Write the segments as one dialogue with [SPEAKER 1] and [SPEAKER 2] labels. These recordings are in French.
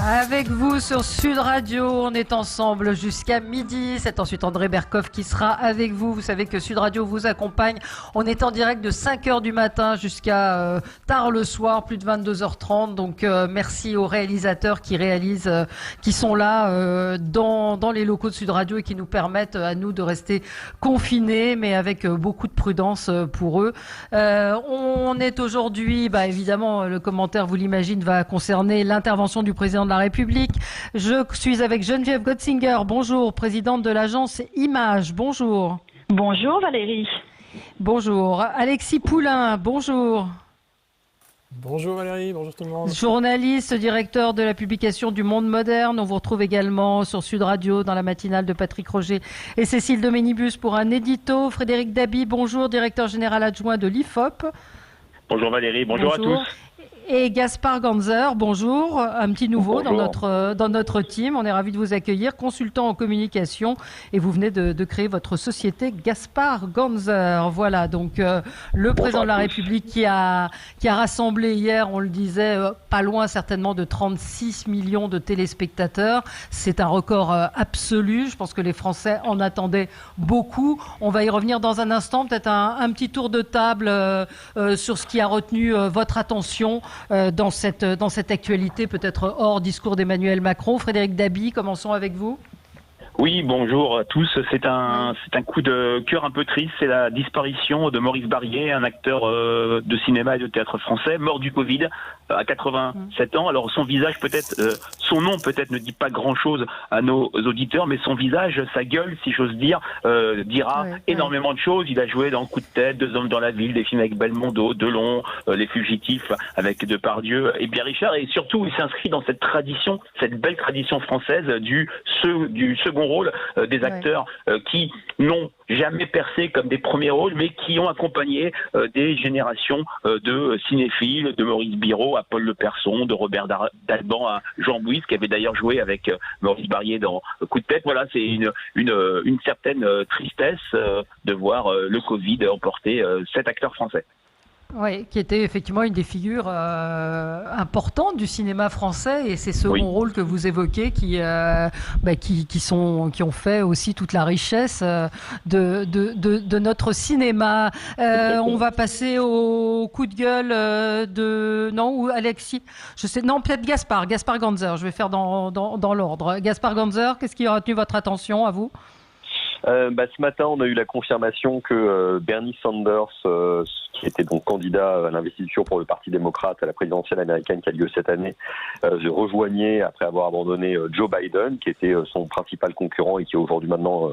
[SPEAKER 1] Avec vous sur Sud Radio, on est ensemble jusqu'à midi. C'est ensuite André Berkoff qui sera avec vous. Vous savez que Sud Radio vous accompagne. On est en direct de 5h du matin jusqu'à tard le soir, plus de 22h30. Donc merci aux réalisateurs qui réalisent, qui sont là dans les locaux de Sud Radio et qui nous permettent à nous de rester confinés, mais avec beaucoup de prudence pour eux. On est aujourd'hui, évidemment, le commentaire, vous l'imaginez, va concerner l'intervention du président de la République. Je suis avec Geneviève Gotzinger. Bonjour, présidente de l'agence Image. Bonjour.
[SPEAKER 2] Bonjour Valérie.
[SPEAKER 1] Bonjour. Alexis Poulain. Bonjour.
[SPEAKER 3] Bonjour Valérie, bonjour tout le monde.
[SPEAKER 1] Journaliste, directeur de la publication du Monde Moderne. On vous retrouve également sur Sud Radio dans la matinale de Patrick Roger et Cécile Doménibus pour un édito. Frédéric Dabi, bonjour, directeur général adjoint de l'IFOP.
[SPEAKER 4] Bonjour Valérie, bonjour à tous.
[SPEAKER 1] Et Gaspard Ganzer, bonjour, un petit nouveau dans notre team. On est ravis de vous accueillir, consultant en communication, et vous venez de créer votre société Gaspard Ganzer. Voilà, donc le président de la République qui a rassemblé hier, on le disait, pas loin certainement de 36 millions de téléspectateurs. C'est un record absolu. Je pense que les Français en attendaient beaucoup. On va y revenir dans un instant. Peut-être un petit tour de table sur ce qui a retenu votre attention dans cette actualité, peut-être hors discours d'Emmanuel Macron. Frédéric Dabi, commençons avec vous.
[SPEAKER 4] Oui, bonjour à tous. C'est un coup de cœur un peu triste. C'est la disparition de Maurice Barrier, un acteur de cinéma et de théâtre français, mort du Covid à 87 ans. Alors son visage peut-être, son nom peut-être ne dit pas grand-chose à nos auditeurs, mais son visage, sa gueule, si j'ose dire, dira énormément de choses. Il a joué dans Coup de tête, Deux hommes dans la ville, des films avec Belmondo, Delon, Les Fugitifs avec Depardieu et Pierre Richard. Et surtout, il s'inscrit dans cette tradition, cette belle tradition française du second rôle des acteurs qui n'ont jamais percé comme des premiers rôles, mais qui ont accompagné des générations de cinéphiles, de Maurice Biraud à Paul Le Person, de Robert Dalban à Jean Bouis, qui avait d'ailleurs joué avec Maurice Barrier dans Coup de tête. Voilà, c'est une certaine tristesse de voir le Covid emporter cet acteur français.
[SPEAKER 1] Oui, qui était effectivement une des figures importantes du cinéma français, et ces seconds rôles que vous évoquez qui ont fait aussi toute la richesse de notre cinéma. On va passer au coup de gueule ou Alexis, peut-être Gaspard Ganzer. Je vais faire dans l'ordre. Gaspard Ganzer, qu'est-ce qui a retenu votre attention à vous?
[SPEAKER 5] Ce matin, on a eu la confirmation que Bernie Sanders, qui était donc candidat à l'investiture pour le Parti démocrate à la présidentielle américaine qui a lieu cette année, rejoignait, après avoir abandonné Joe Biden, qui était son principal concurrent et qui est aujourd'hui maintenant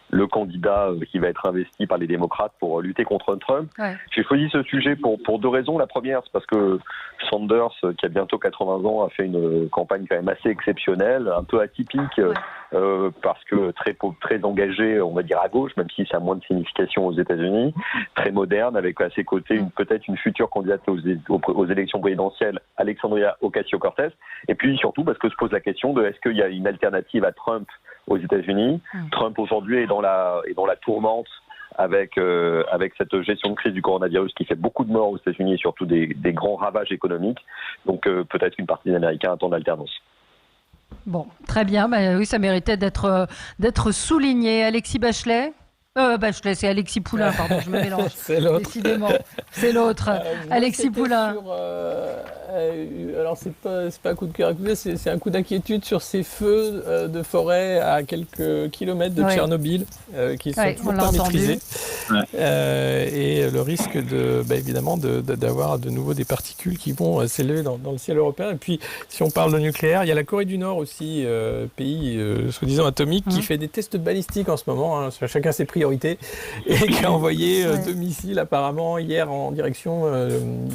[SPEAKER 5] le candidat qui va être investi par les démocrates pour lutter contre Trump. J'ai choisi ce sujet pour deux raisons. La première, c'est parce que Sanders, qui a bientôt 80 ans, a fait une campagne quand même assez exceptionnelle, un peu atypique, parce que très engagé, on va dire à gauche, même si ça a moins de signification aux États-Unis, très moderne, avec à ses côtés peut-être une future candidate aux élections présidentielles, Alexandria Ocasio-Cortez. Et puis surtout parce que se pose la question de est-ce qu'il y a une alternative à Trump aux États-Unis. Trump aujourd'hui est dans la tourmente avec cette gestion de crise du coronavirus qui fait beaucoup de morts aux États-Unis et surtout des grands ravages économiques. Donc peut-être une partie des Américains attend l'alternance.
[SPEAKER 1] Bon, très bien. Oui, ça méritait d'être souligné. Alexis Bachelet. Bachelet, c'est Alexis Poulain, pardon, je me mélange.
[SPEAKER 3] C'est l'autre.
[SPEAKER 1] Décidément, c'est l'autre. Alexis Poulain.
[SPEAKER 3] Alors c'est pas un coup de cœur, c'est un coup d'inquiétude sur ces feux de forêt à quelques kilomètres de Tchernobyl qui sont toujours pas maîtrisés. Et le risque évidemment d'avoir de nouveau des particules qui vont s'élever dans le ciel européen. Et puis si on parle de nucléaire, il y a la Corée du Nord aussi, pays soi-disant atomique, qui fait des tests balistiques en ce moment, chacun ses priorités, et qui a envoyé 2 missiles apparemment hier en direction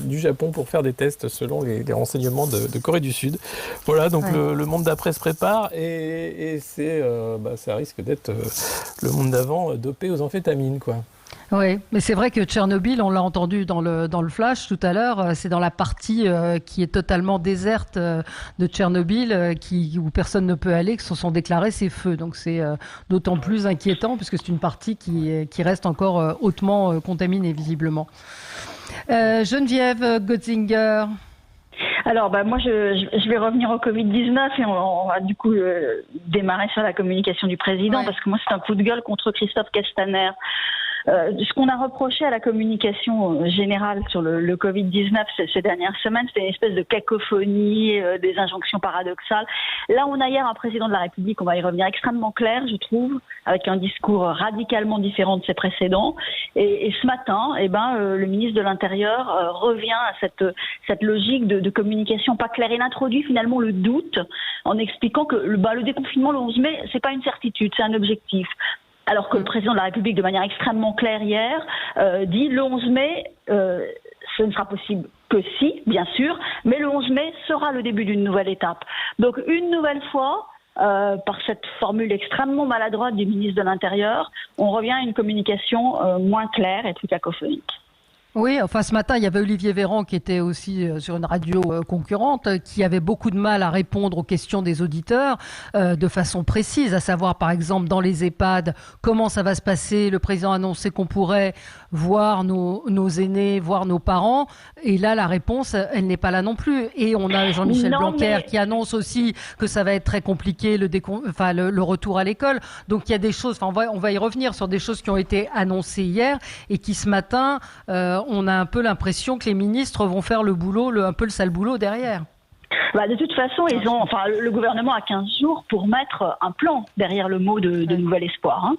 [SPEAKER 3] du Japon pour faire des tests selon les renseignements de Corée du Sud. Voilà, donc le monde d'après se prépare, et ça risque d'être le monde d'avant dopé aux amphétamines, quoi.
[SPEAKER 1] Oui, mais c'est vrai que Tchernobyl, on l'a entendu dans le flash tout à l'heure, c'est dans la partie qui est totalement déserte de Tchernobyl, où personne ne peut aller, que se sont déclarés ces feux. Donc c'est d'autant plus inquiétant puisque c'est une partie qui reste encore hautement contaminée visiblement. Geneviève Gotzinger.
[SPEAKER 2] Alors, moi, je vais revenir au Covid-19 et on va du coup démarrer sur la communication du président, parce que moi, c'est un coup de gueule contre Christophe Castaner. Ce qu'on a reproché à la communication générale sur le Covid-19 ces dernières semaines, c'était une espèce de cacophonie, des injonctions paradoxales. Là, on a hier un président de la République, on va y revenir, extrêmement clair, je trouve, avec un discours radicalement différent de ses précédents. Et ce matin, le ministre de l'Intérieur revient à cette logique de communication pas claire. Il introduit finalement le doute en expliquant que le déconfinement le 11 mai, c'est pas une certitude, c'est un objectif. Alors que le président de la République, de manière extrêmement claire hier, dit le 11 mai, ce ne sera possible que si, bien sûr, mais le 11 mai sera le début d'une nouvelle étape. Donc une nouvelle fois, par cette formule extrêmement maladroite du ministre de l'Intérieur, on revient à une communication moins claire et plus cacophonique.
[SPEAKER 1] Oui, enfin ce matin, il y avait Olivier Véran qui était aussi sur une radio concurrente, qui avait beaucoup de mal à répondre aux questions des auditeurs de façon précise, à savoir par exemple dans les EHPAD, comment ça va se passer. Le président a annoncé qu'on pourrait voir nos aînés, voir nos parents, et là la réponse, elle n'est pas là non plus. Et on a Jean-Michel Blanquer qui annonce aussi que ça va être très compliqué le retour à l'école. Donc il y a des choses, on va y revenir sur des choses qui ont été annoncées hier et qui ce matin... on a un peu l'impression que les ministres vont faire le boulot, un peu le sale boulot derrière.
[SPEAKER 2] De toute façon, le gouvernement a 15 jours pour mettre un plan derrière le mot de nouvel espoir. Hein.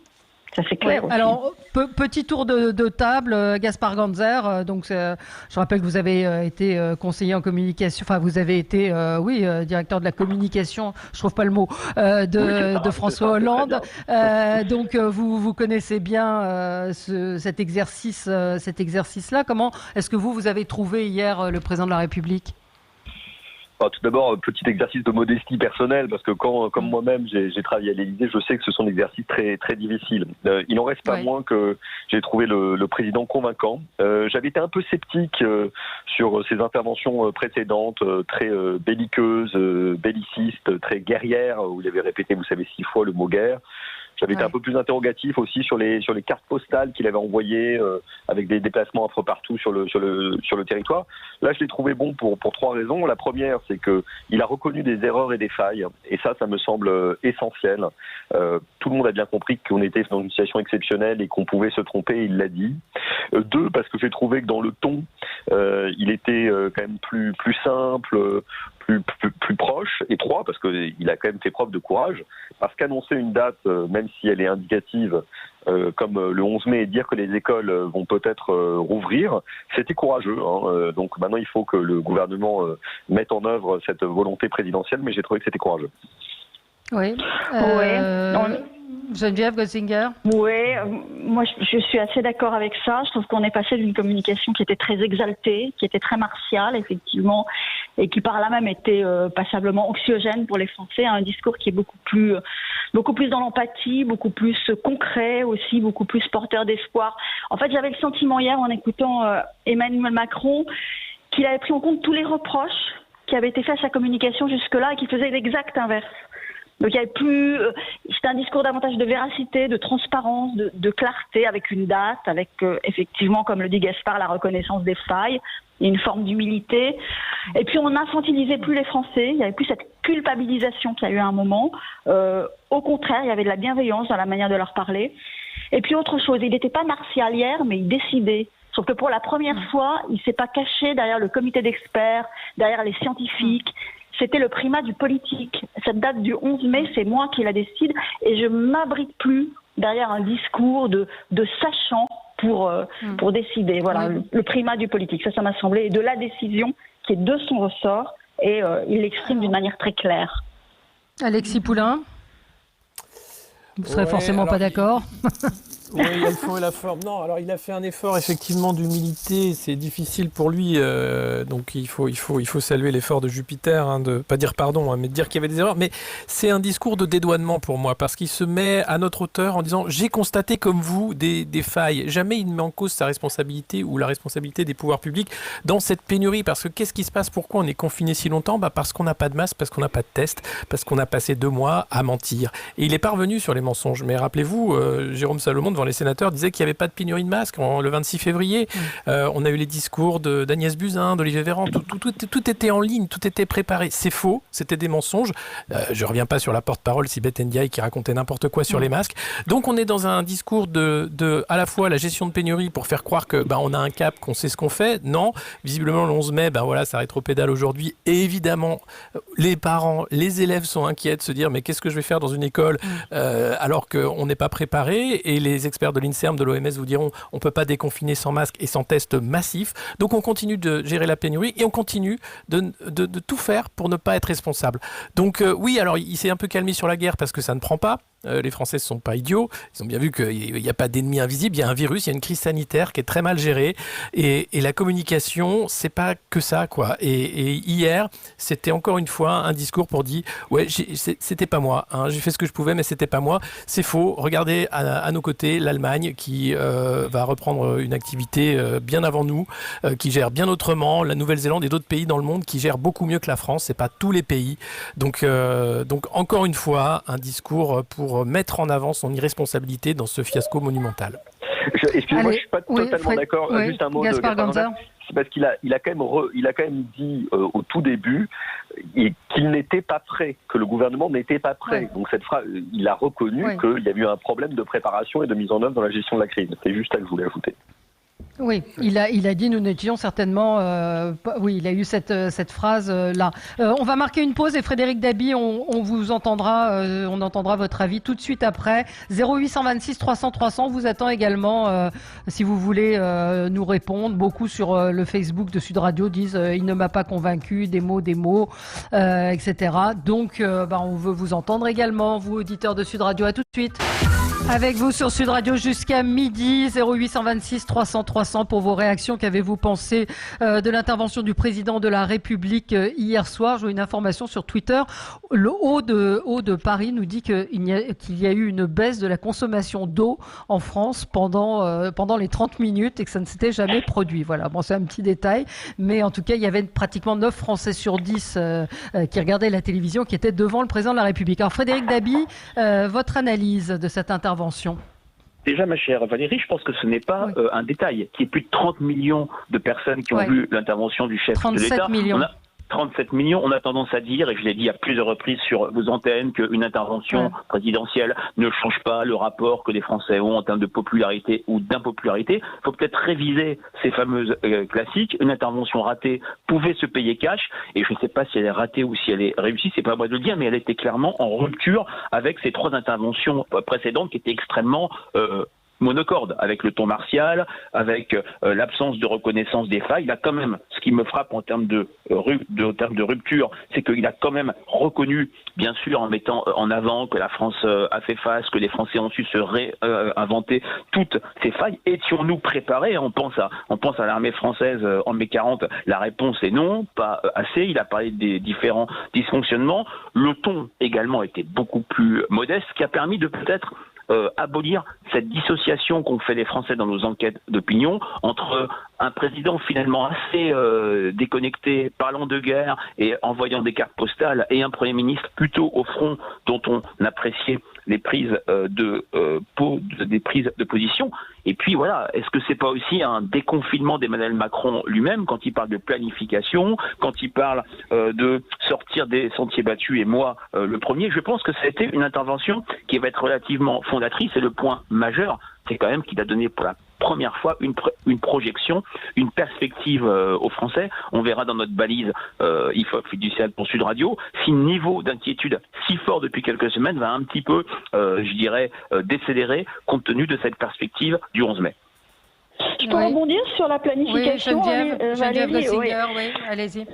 [SPEAKER 2] Ça c'est clair.
[SPEAKER 1] Ouais. Alors, petit tour de table, Gaspard Ganzer. Je rappelle que vous avez été conseiller en communication. Enfin, vous avez été, directeur de la communication. Je trouve pas le mot de François Hollande. Donc, vous connaissez bien cet exercice-là. Comment est-ce que vous avez trouvé hier le président de la République?
[SPEAKER 5] Tout d'abord, petit exercice de modestie personnelle, parce que comme moi-même, j'ai travaillé à l'Élysée, je sais que ce sont des exercices très, très difficiles. Il n'en reste pas moins que j'ai trouvé le président convaincant. J'avais été un peu sceptique sur ses interventions précédentes, très belliqueuses, bellicistes, très guerrières, où il avait répété, vous savez, 6 fois le mot guerre. J'avais été un peu plus interrogatif aussi sur les cartes postales qu'il avait envoyées avec des déplacements un peu partout sur le territoire. Là, je l'ai trouvé bon pour 3 raisons. La première, c'est que il a reconnu des erreurs et des failles, et ça me semble essentiel. Tout le monde a bien compris qu'on était dans une situation exceptionnelle et qu'on pouvait se tromper, il l'a dit. 2, parce que j'ai trouvé que dans le ton, il était quand même plus simple, plus proche. Et 3, parce qu'il a quand même fait preuve de courage, parce qu'annoncer une date, même si elle est indicative, comme le 11 mai, et dire que les écoles vont peut-être rouvrir, c'était courageux. Donc maintenant, il faut que le gouvernement mette en œuvre cette volonté présidentielle, mais j'ai trouvé que c'était courageux.
[SPEAKER 1] Oui. Geneviève Gotzinger.
[SPEAKER 2] Oui, moi je suis assez d'accord avec ça. Je trouve qu'on est passé d'une communication qui était très exaltée, qui était très martiale, effectivement, et qui par là même était passablement anxiogène pour les Français, à un discours qui est beaucoup plus dans l'empathie, beaucoup plus concret aussi, beaucoup plus porteur d'espoir. En fait, j'avais le sentiment hier, en écoutant Emmanuel Macron, qu'il avait pris en compte tous les reproches qui avaient été faits à sa communication jusque-là et qu'il faisait l'exact inverse. Donc il y avait c'était un discours davantage de véracité, de transparence, de clarté, avec une date, avec effectivement, comme le dit Gaspard, la reconnaissance des failles, et une forme d'humilité. Et puis on n'infantilisait plus les Français, il n'y avait plus cette culpabilisation qu'il y a eu à un moment. Au contraire, il y avait de la bienveillance dans la manière de leur parler. Et puis autre chose, il n'était pas martial hier, mais il décidait. Sauf que pour la première fois, il ne s'est pas caché derrière le comité d'experts, derrière les scientifiques. C'était le primat du politique. Cette date du 11 mai, c'est moi qui la décide, et je m'abrite plus derrière un discours de sachant pour décider. Voilà, le primat du politique. Ça m'a semblé, et de la décision qui est de son ressort, et il l'exprime d'une manière très claire.
[SPEAKER 1] Alexis Poulain, vous ne serez forcément pas d'accord.
[SPEAKER 3] Oui, il y a le fond et la forme. Non, alors il a fait un effort effectivement d'humilité, c'est difficile pour lui, donc il faut saluer l'effort de Jupiter, de pas dire pardon, mais de dire qu'il y avait des erreurs. Mais c'est un discours de dédouanement pour moi, parce qu'il se met à notre hauteur en disant « j'ai constaté comme vous des failles ». Jamais il ne met en cause sa responsabilité ou la responsabilité des pouvoirs publics dans cette pénurie, parce que qu'est-ce qui se passe? Pourquoi on est confiné si longtemps? Parce qu'on n'a pas de masque, parce qu'on n'a pas de test, parce qu'on a passé 2 mois à mentir. Et il est parvenu sur les mensonges. Mais rappelez-vous, Jérôme Salomon, devant les sénateurs, disait qu'il n'y avait pas de pénurie de masques le 26 février. On a eu les discours d'Agnès Buzyn, d'Olivier Véran. Tout était en ligne, tout était préparé. C'est faux, c'était des mensonges. Je ne reviens pas sur la porte-parole Sibeth Ndiaye qui racontait n'importe quoi sur les masques. Donc on est dans un discours de à la fois la gestion de pénurie pour faire croire que on a un cap, qu'on sait ce qu'on fait. Non, visiblement le 11 mai, ça rétropédale aujourd'hui. Et évidemment, les parents, les élèves sont inquiets de se dire mais qu'est-ce que je vais faire dans une école alors qu'on n'est pas préparé. Et les experts de l'INSERM, de l'OMS vous diront on ne peut pas déconfiner sans masque et sans test massif. Donc on continue de gérer la pénurie et on continue de tout faire pour ne pas être responsable. Donc oui, alors il s'est un peu calmé sur la guerre parce que ça ne prend pas. Les Français ne sont pas idiots. Ils ont bien vu qu'il n'y a pas d'ennemi invisible. Il y a un virus, il y a une crise sanitaire qui est très mal gérée. Et la communication, c'est pas que ça, quoi. Et hier, c'était encore une fois un discours pour dire ouais, c'était pas moi. J'ai fait ce que je pouvais, mais c'était pas moi. C'est faux. Regardez à nos côtés l'Allemagne qui va reprendre une activité bien avant nous, qui gère bien autrement. La Nouvelle-Zélande et d'autres pays dans le monde qui gèrent beaucoup mieux que la France. C'est pas tous les pays. Donc encore une fois, un discours pour mettre en avant son irresponsabilité dans ce fiasco monumental.
[SPEAKER 5] Excusez-moi, je ne suis pas totalement d'accord.
[SPEAKER 1] Oui,
[SPEAKER 5] juste un mot
[SPEAKER 1] Gaspard
[SPEAKER 5] de
[SPEAKER 1] Ganzer.
[SPEAKER 5] C'est parce qu'il a quand même dit au tout début qu'il n'était pas prêt, que le gouvernement n'était pas prêt. Ouais. Donc cette phrase, il a reconnu qu'il y a eu un problème de préparation et de mise en œuvre dans la gestion de la crise. C'est juste ça que je voulais ajouter.
[SPEAKER 1] Oui, il a dit nous n'étions certainement... oui, il a eu cette phrase-là. On va marquer une pause et Frédéric Dabi, on vous entendra, on entendra votre avis tout de suite après. 0826 300 300 vous attend également si vous voulez nous répondre. Beaucoup sur le Facebook de Sud Radio disent il ne m'a pas convaincu, des mots, etc. Donc on veut vous entendre également, vous auditeurs de Sud Radio. À tout de suite. Avec vous sur Sud Radio jusqu'à midi, 0826 300 300 pour vos réactions. Qu'avez-vous pensé de l'intervention du président de la République hier soir? J'ai une information sur Twitter. Le Haut de Paris nous dit qu'il y a eu une baisse de la consommation d'eau en France pendant les 30 minutes et que ça ne s'était jamais produit. Voilà, bon, c'est un petit détail, mais en tout cas, il y avait pratiquement 9 Français sur 10 qui regardaient la télévision qui étaient devant le président de la République. Alors Frédéric Dabi, votre analyse de cette intervention?
[SPEAKER 4] Déjà, ma chère Valérie, je pense que ce n'est pas un détail. Qu'il y ait plus de 30 millions de personnes qui ont vu l'intervention du chef de l'État.
[SPEAKER 1] 37 millions.
[SPEAKER 4] 37 millions, on a tendance à dire, et je l'ai dit à plusieurs reprises sur vos antennes, qu'une intervention présidentielle ne change pas le rapport que les Français ont en termes de popularité ou d'impopularité. Il faut peut-être réviser ces fameuses classiques. Une intervention ratée pouvait se payer cash, et je ne sais pas si elle est ratée ou si elle est réussie, c'est pas à moi de le dire, mais elle était clairement en rupture avec ces 3 interventions précédentes qui étaient extrêmement monocorde, avec le ton martial, avec l'absence de reconnaissance des failles. Il a quand même, ce qui me frappe en termes de rupture, c'est qu'il a quand même reconnu, bien sûr, en mettant en avant que la France a fait face, que les Français ont su se réinventer toutes ces failles. Étions-nous préparés? On pense à l'armée française en mai 40. La réponse est non, pas assez. Il a parlé des différents dysfonctionnements. Le ton également était beaucoup plus modeste, ce qui a permis de peut-être abolir cette dissociation qu'ont fait les Français dans nos enquêtes d'opinion entre un président finalement assez déconnecté, parlant de guerre et envoyant des cartes postales, et un Premier ministre plutôt au front, dont on appréciait les prises des prises de position. Et puis voilà, est-ce que c'est pas aussi un déconfinement d'Emmanuel Macron lui-même quand il parle de planification, quand il parle de sortir des sentiers battus, et moi le premier? Je pense que ça a été une intervention qui va être relativement fondatrice, et le point majeur, c'est quand même qu'il a donné pour la première fois une projection, une perspective aux Français. On verra dans notre balise IFOP fiduciaire pour Sud Radio si le niveau d'inquiétude si fort depuis quelques semaines va un petit peu, je dirais, décélérer compte tenu de cette perspective du 11 mai.
[SPEAKER 2] Je peux rebondir sur la planification,
[SPEAKER 1] Geneviève, oui, allez-y.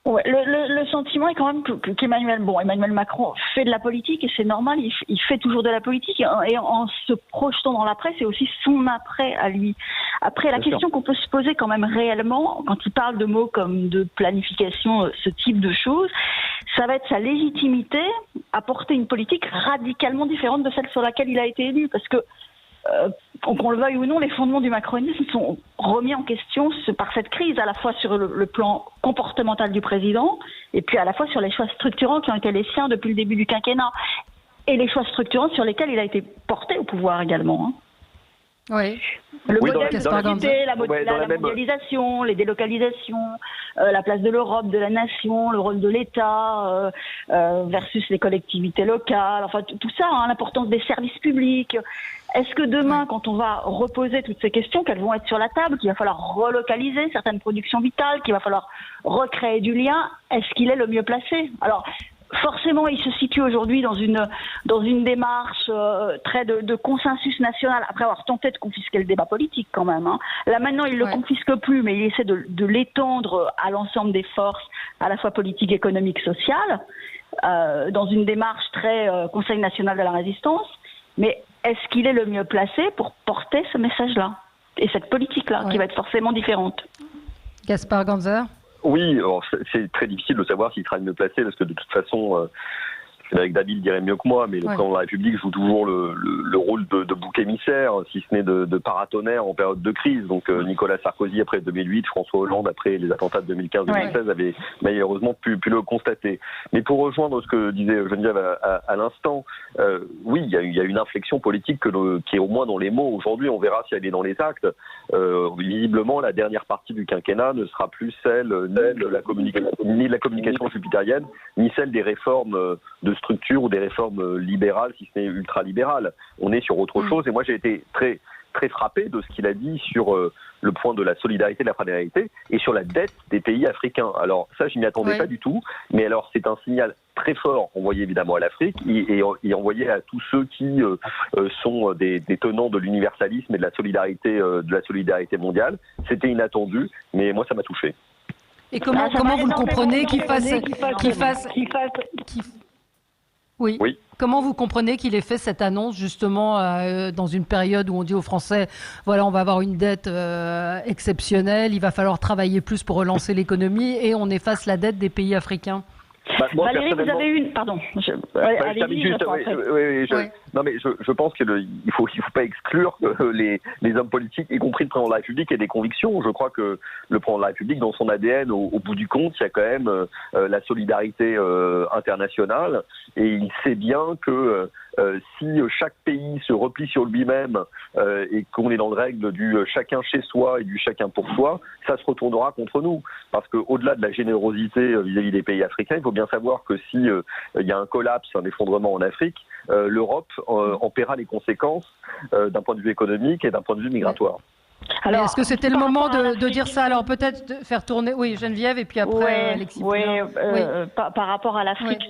[SPEAKER 2] Ouais, le sentiment est quand même qu'Emmanuel Macron fait de la politique, et c'est normal, il fait toujours de la politique, et en se projetant dans l'après, c'est aussi son après à lui. Après, la question qu'on peut se poser quand même réellement, quand il parle de mots comme de planification, ce type de choses, ça va être sa légitimité à porter une politique radicalement différente de celle sur laquelle il a été élu, parce que qu'on le veuille ou non, les fondements du macronisme sont remis en question par cette crise, à la fois sur le plan comportemental du président, et puis à la fois sur les choix structurants qui ont été les siens depuis le début du quinquennat, et les choix structurants sur lesquels il a été porté au pouvoir également. Le modèle de société, la mondialisation, les délocalisations, la place de l'Europe, de la nation, le rôle de l'État versus les collectivités locales, enfin tout ça, l'importance des services publics. Est-ce que demain, quand on va reposer toutes ces questions, qu'elles vont être sur la table, qu'il va falloir relocaliser certaines productions vitales, qu'il va falloir recréer du lien, est-ce qu'il est le mieux placé? Alors, forcément, il se situe aujourd'hui dans une démarche très de consensus national, après avoir tenté de confisquer le débat politique quand même. Là maintenant, il le confisque plus, mais il essaie de l'étendre à l'ensemble des forces, à la fois politiques, économiques, sociales, dans une démarche très Conseil national de la résistance. Mais est-ce qu'il est le mieux placé pour porter ce message-là et cette politique-là, qui va être forcément différente?
[SPEAKER 1] Gaspard Ganzer?
[SPEAKER 5] Oui, c'est très difficile de savoir s'il sera le mieux placé, parce que de toute façon, Frédéric Dabi le dirait mieux que moi, mais le président de la République joue toujours le rôle de bouc émissaire, si ce n'est de paratonnerre en période de crise. Donc Nicolas Sarkozy après 2008, François Hollande après les attentats de 2015-2016 avaient malheureusement pu le constater. Mais pour rejoindre ce que disait Geneviève à l'instant, oui, il y a une inflexion politique qui est au moins dans les mots. Aujourd'hui, on verra si elle est dans les actes. Visiblement, la dernière partie du quinquennat ne sera plus celle ni de la communication jupitérienne, ni celle des réformes de structure ou des réformes libérales, si ce n'est ultra-libérales. On est sur autre chose, et moi j'ai été très, très frappé de ce qu'il a dit sur le point de la solidarité, de la fraternité, et sur la dette des pays africains. Alors ça, je m'y attendais pas du tout, mais alors c'est un signal très fort envoyé évidemment à l'Afrique et envoyé à tous ceux qui sont des tenants de l'universalisme et de la solidarité mondiale. C'était inattendu, mais moi ça m'a touché.
[SPEAKER 1] Et comment vous le comprenez qu'il fasse Oui. Comment vous comprenez qu'il ait fait cette annonce justement dans une période où on dit aux Français, voilà, on va avoir une dette exceptionnelle, il va falloir travailler plus pour relancer l'économie et on efface la dette des pays africains?
[SPEAKER 2] Valérie, vous avez une... Pardon.
[SPEAKER 5] Non, mais je pense qu'il faut pas exclure que les hommes politiques, y compris le président de la République, aient des convictions. Je crois que le président de la République, dans son ADN, au bout du compte, il y a quand même la solidarité internationale. Et il sait bien que si chaque pays se replie sur lui-même et qu'on est dans le règle du chacun chez soi et du chacun pour soi, ça se retournera contre nous. Parce qu'au-delà de la générosité vis-à-vis des pays africains, il faut bien savoir que si il y a un collapse, un effondrement en Afrique, l'Europe en paiera les conséquences d'un point de vue économique et d'un point de vue migratoire.
[SPEAKER 1] Alors, est-ce que c'était le moment de dire ça? Alors peut-être de faire tourner, Geneviève, et puis après Alexis.
[SPEAKER 2] Par rapport à l'Afrique,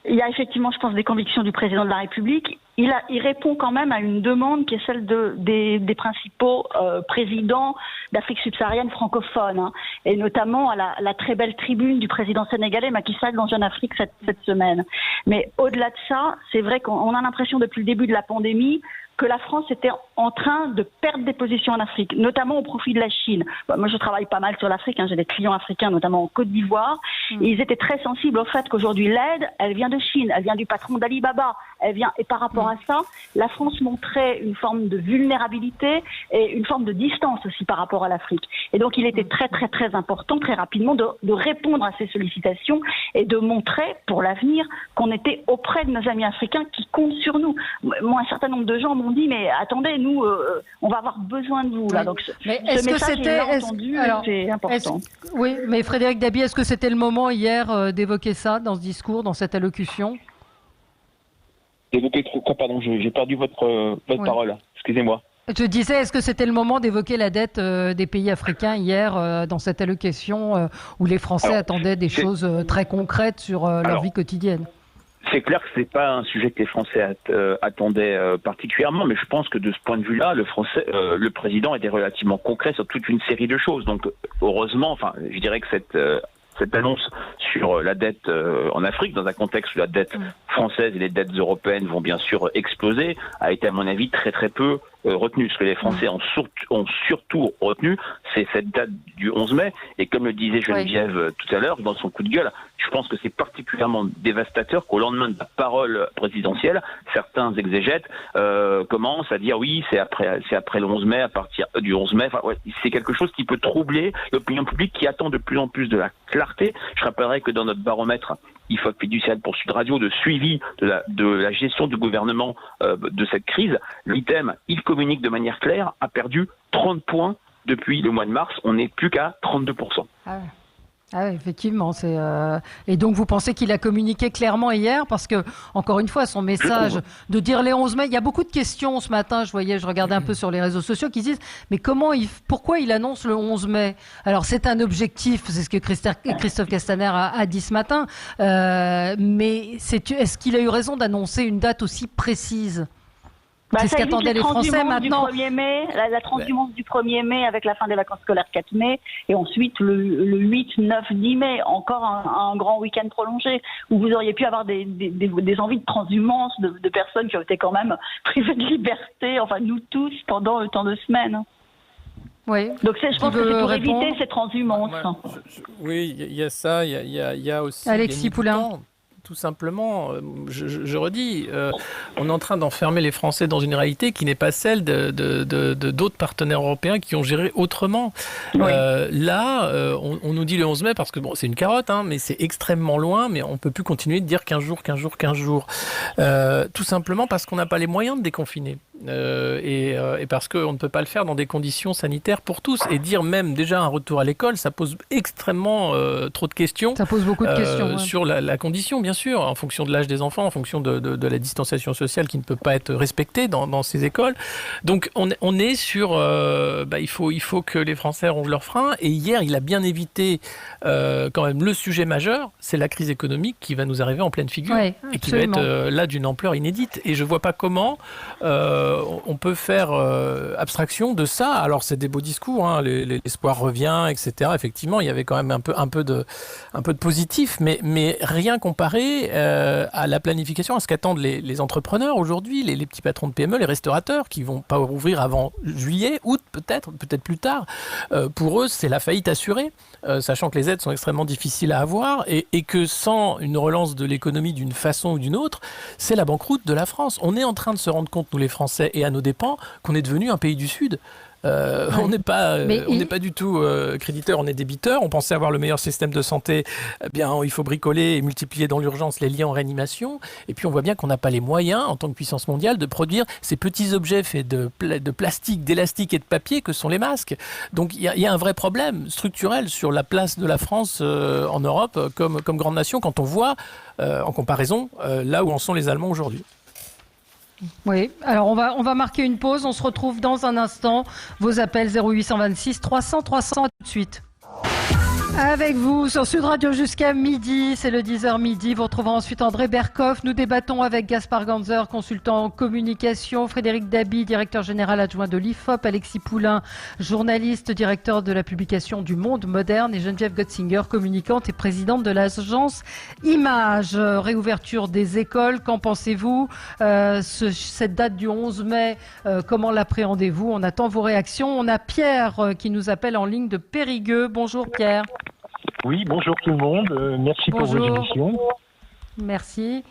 [SPEAKER 2] il y a effectivement, je pense, des convictions du président de la République. Il répond quand même à une demande qui est celle des principaux présidents d'Afrique subsaharienne francophone, et notamment à la très belle tribune du président sénégalais Macky Sall dans Jeune Afrique cette semaine. Mais au-delà de ça, c'est vrai qu'on a l'impression depuis le début de la pandémie que la France était en train de perdre des positions en Afrique, notamment au profit de la Chine. Moi, je travaille pas mal sur l'Afrique, j'ai des clients africains, notamment en Côte d'Ivoire, et ils étaient très sensibles au fait qu'aujourd'hui, l'aide, elle vient de Chine, elle vient du patron d'Alibaba, et par rapport à ça, la France montrait une forme de vulnérabilité et une forme de distance aussi par rapport à l'Afrique. Et donc, il était très, très, très important, très rapidement, de répondre à ces sollicitations et de montrer, pour l'avenir, qu'on était auprès de nos amis africains qui comptent sur nous. Moi, un certain nombre de gens m'ont dit, mais attendez, nous, on va avoir besoin de vous. Là. Donc,
[SPEAKER 1] mais est-ce que c'était
[SPEAKER 2] c'est important.
[SPEAKER 1] Oui, mais Frédéric Dabi, est-ce que c'était le moment hier d'évoquer ça dans ce discours, dans cette allocution?
[SPEAKER 4] D'évoquer quoi, pardon, j'ai perdu votre parole. Excusez-moi.
[SPEAKER 1] Je disais, est-ce que c'était le moment d'évoquer la dette des pays africains hier dans cette allocution où les Français attendaient des choses très concrètes sur leur vie quotidienne?
[SPEAKER 4] C'est clair que c'est pas un sujet que les Français attendaient particulièrement, mais je pense que de ce point de vue-là, le président était relativement concret sur toute une série de choses. Donc, heureusement, je dirais que cette annonce sur la dette en Afrique, dans un contexte où la dette française et les dettes européennes vont bien sûr exploser, a été à mon avis très très peu retenu. Ce que les Français ont surtout retenu, c'est cette date du 11 mai. Et comme le disait Geneviève tout à l'heure, dans son coup de gueule, je pense que c'est particulièrement dévastateur qu'au lendemain de la parole présidentielle, certains exégètes commencent à dire oui, c'est après le 11 mai, à partir du 11 mai. C'est quelque chose qui peut troubler l'opinion publique qui attend de plus en plus de la clarté. Je rappellerai que dans notre baromètre IFOP fiduciaire pour Sud Radio de suivi de la gestion du gouvernement de cette crise, l'item « Il communique de manière claire, a perdu 30 points depuis le mois de mars. On n'est plus qu'à 32%.
[SPEAKER 1] Ah, effectivement. Et donc, vous pensez qu'il a communiqué clairement hier? Parce que, encore une fois, son message de dire les 11 mai, il y a beaucoup de questions ce matin. Je regardais un peu sur les réseaux sociaux qui disent, mais pourquoi il annonce le 11 mai? Alors, c'est un objectif, c'est ce que Christophe Castaner a dit ce matin. Mais est-ce qu'il a eu raison d'annoncer une date aussi précise? C'est ce qu'attendaient les Français maintenant.
[SPEAKER 2] Du 1er mai, la transhumance du 1er mai avec la fin des vacances scolaires 4 mai, et ensuite le 8, 9, 10 mai, encore un grand week-end prolongé, où vous auriez pu avoir des envies de transhumance de personnes qui ont été quand même privées de liberté, enfin nous tous, pendant autant de semaines.
[SPEAKER 1] Oui.
[SPEAKER 2] Donc je pense que c'est pour éviter ces transhumances.
[SPEAKER 3] Oui, il y a ça, il y a aussi...
[SPEAKER 1] Alexis Poulain.
[SPEAKER 3] Tout simplement, je redis, on est en train d'enfermer les Français dans une réalité qui n'est pas celle d'autres partenaires européens qui ont géré autrement. Oui. On nous dit le 11 mai parce que c'est une carotte, mais c'est extrêmement loin, mais on ne peut plus continuer de dire 15 jours. Tout simplement parce qu'on n'a pas les moyens de déconfiner. Et parce qu'on ne peut pas le faire dans des conditions sanitaires pour tous. Et dire même déjà un retour à l'école, ça pose extrêmement trop de questions.
[SPEAKER 1] Ça pose beaucoup de questions.
[SPEAKER 3] Sur la condition, bien sûr, en fonction de l'âge des enfants, en fonction de la distanciation sociale qui ne peut pas être respectée dans ces écoles. Donc on est sur... il faut que les Français rongent leurs freins. Et hier, il a bien évité quand même le sujet majeur, c'est la crise économique qui va nous arriver en pleine figure.
[SPEAKER 1] Oui,
[SPEAKER 3] et qui va être là d'une ampleur inédite. Et je ne vois pas comment... on peut faire abstraction de ça. Alors c'est des beaux discours, l'espoir revient, etc. Effectivement, il y avait quand même un peu de positif, mais rien comparé à la planification, à ce qu'attendent les entrepreneurs aujourd'hui, les petits patrons de PME, les restaurateurs qui vont pas rouvrir avant juillet, août peut-être plus tard. Pour eux, c'est la faillite assurée, sachant que les aides sont extrêmement difficiles à avoir et que sans une relance de l'économie d'une façon ou d'une autre, c'est la banqueroute de la France. On est en train de se rendre compte, nous les Français, et à nos dépens, qu'on est devenu un pays du Sud. On n'est pas du tout créditeur, on est débiteur. On pensait avoir le meilleur système de santé. Eh bien, il faut bricoler et multiplier dans l'urgence les liens en réanimation. Et puis, on voit bien qu'on n'a pas les moyens, en tant que puissance mondiale, de produire ces petits objets faits de plastique, d'élastique et de papier que sont les masques. Donc, il y a un vrai problème structurel sur la place de la France en Europe comme grande nation quand on voit, en comparaison, là où en sont les Allemands aujourd'hui.
[SPEAKER 1] Oui, alors on va marquer une pause, on se retrouve dans un instant. Vos appels 0826 300 300 tout de suite. Avec vous sur Sud Radio jusqu'à midi, c'est le 10h midi. Vous retrouverez ensuite André Berkoff. Nous débattons avec Gaspard Ganzer, consultant en communication, Frédéric Dabi, directeur général adjoint de l'IFOP, Alexis Poulain, journaliste, directeur de la publication du Monde Moderne, et Geneviève Gotzinger, communicante et présidente de l'agence Image. Réouverture des écoles, qu'en pensez-vous? Cette date du 11 mai, comment l'appréhendez-vous? On attend vos réactions. On a Pierre qui nous appelle en ligne de Périgueux. Bonjour Pierre.
[SPEAKER 6] Oui, bonjour tout le monde. Merci pour vos émissions.
[SPEAKER 1] Merci.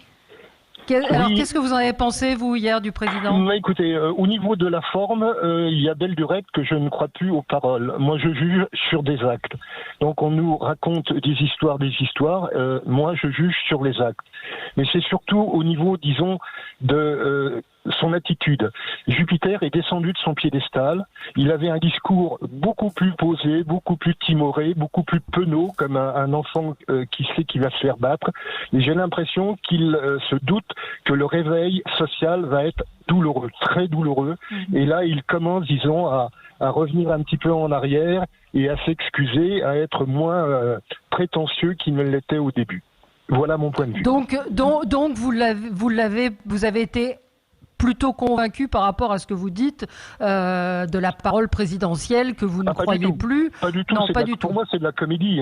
[SPEAKER 1] Alors, qu'est-ce que vous en avez pensé, vous, hier, du président?
[SPEAKER 6] Écoutez, au niveau de la forme, il y a belle lurette que je ne crois plus aux paroles. Moi, je juge sur des actes. Donc, on nous raconte des histoires. Moi, je juge sur les actes. Mais c'est surtout au niveau, disons, de son attitude. Jupiter est descendu de son piédestal. Il avait un discours beaucoup plus posé, beaucoup plus timoré, beaucoup plus penaud, comme un enfant qui sait qu'il va se faire battre. Et j'ai l'impression qu'il se doute que le réveil social va être douloureux, très douloureux. Et là, il commence, disons, à revenir un petit peu en arrière et à s'excuser, à être moins prétentieux qu'il ne l'était au début. Voilà mon point de vue.
[SPEAKER 1] Donc vous avez été plutôt convaincu par rapport à ce que vous dites de la parole présidentielle que vous ne croyez plus?
[SPEAKER 6] Pas du tout.
[SPEAKER 1] Non, pas du tout.
[SPEAKER 6] Pour moi, c'est de la comédie.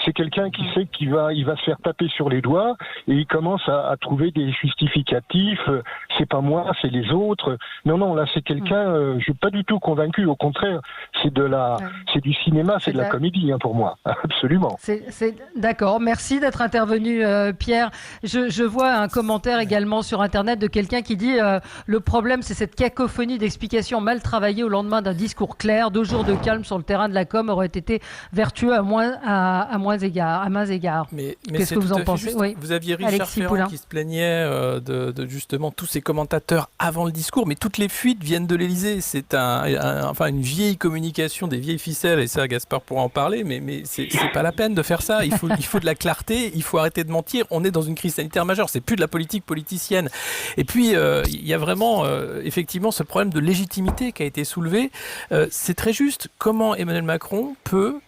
[SPEAKER 6] C'est quelqu'un qui sait qu'il va se faire taper sur les doigts et il commence à trouver des justificatifs. C'est pas moi, c'est les autres. Non, là, c'est quelqu'un. Je suis pas du tout convaincu. Au contraire, c'est du cinéma, c'est de la comédie pour moi. Absolument.
[SPEAKER 1] C'est d'accord. Merci d'être intervenu, Pierre. Je vois un commentaire également sur Internet de quelqu'un qui dit. Le problème, c'est cette cacophonie d'explications mal travaillées au lendemain d'un discours clair. 2 jours de calme sur le terrain de la com auraient été vertueux à maints égards.
[SPEAKER 3] Mais
[SPEAKER 1] qu'est-ce que vous en pensez?
[SPEAKER 3] Oui. Vous aviez Richard Ferrand qui se plaignait de justement tous ces commentateurs avant le discours, mais toutes les fuites viennent de l'Élysée. C'est une vieille communication, des vieilles ficelles, et ça, Gaspard pourra en parler, mais c'est pas la peine de faire ça. Il faut de la clarté, il faut arrêter de mentir. On est dans une crise sanitaire majeure, c'est plus de la politique politicienne. Et puis, il y a vraiment, effectivement, ce problème de légitimité qui a été soulevé. C'est très juste. Comment Emmanuel Macron peut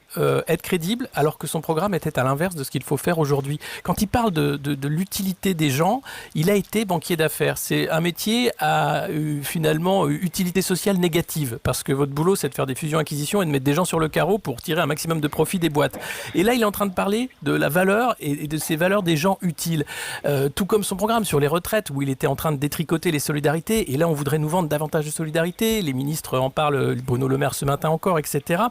[SPEAKER 3] être crédible alors que son programme était à l'inverse de ce qu'il faut faire aujourd'hui. Quand il parle de l'utilité des gens, il a été banquier d'affaires. C'est un métier à finalement utilité sociale négative parce que votre boulot c'est de faire des fusions-acquisitions et de mettre des gens sur le carreau pour tirer un maximum de profit des boîtes. Et là il est en train de parler de la valeur et de ces valeurs des gens utiles. Tout comme son programme sur les retraites où il était en train de détricoter les solidarités et là on voudrait nous vendre davantage de solidarité. Les ministres en parlent, Bruno Le Maire ce matin encore, etc.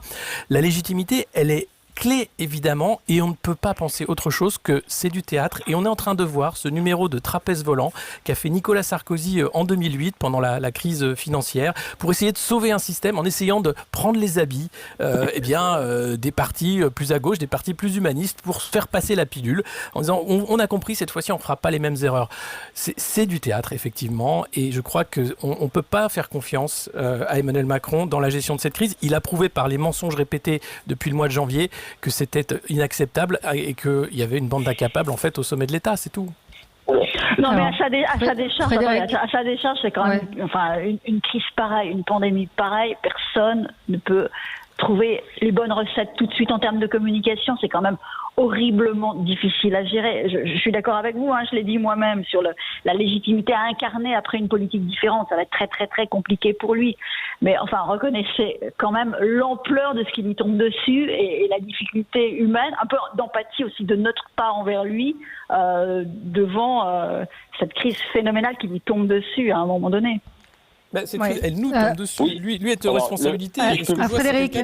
[SPEAKER 3] La légitimité elle est clé évidemment et on ne peut pas penser autre chose que c'est du théâtre et on est en train de voir ce numéro de trapèze volant qu'a fait Nicolas Sarkozy en 2008 pendant la crise financière pour essayer de sauver un système en essayant de prendre les habits des partis plus à gauche, des partis plus humanistes pour faire passer la pilule en disant on a compris cette fois-ci on ne fera pas les mêmes erreurs. C'est du théâtre effectivement et je crois qu'on ne peut pas faire confiance à Emmanuel Macron dans la gestion de cette crise. Il a prouvé par les mensonges répétés depuis le mois de janvier que c'était inacceptable et qu'il y avait une bande d'incapables en fait au sommet de l'État, c'est tout.
[SPEAKER 2] Non, mais à sa décharge, c'est quand même, une crise pareille, une pandémie pareille, personne ne peut trouver les bonnes recettes tout de suite en termes de communication. C'est quand même horriblement difficile à gérer. Je suis d'accord avec vous, je l'ai dit moi-même, sur la légitimité à incarner après une politique différente. Ça va être très très très compliqué pour lui. Mais enfin, reconnaissez quand même l'ampleur de ce qui lui tombe dessus et la difficulté humaine, un peu d'empathie aussi de notre part envers lui devant cette crise phénoménale qui lui tombe dessus à un moment donné.
[SPEAKER 3] Elle nous tombe dessus. Oui. Lui est de responsabilité.
[SPEAKER 1] Frédéric,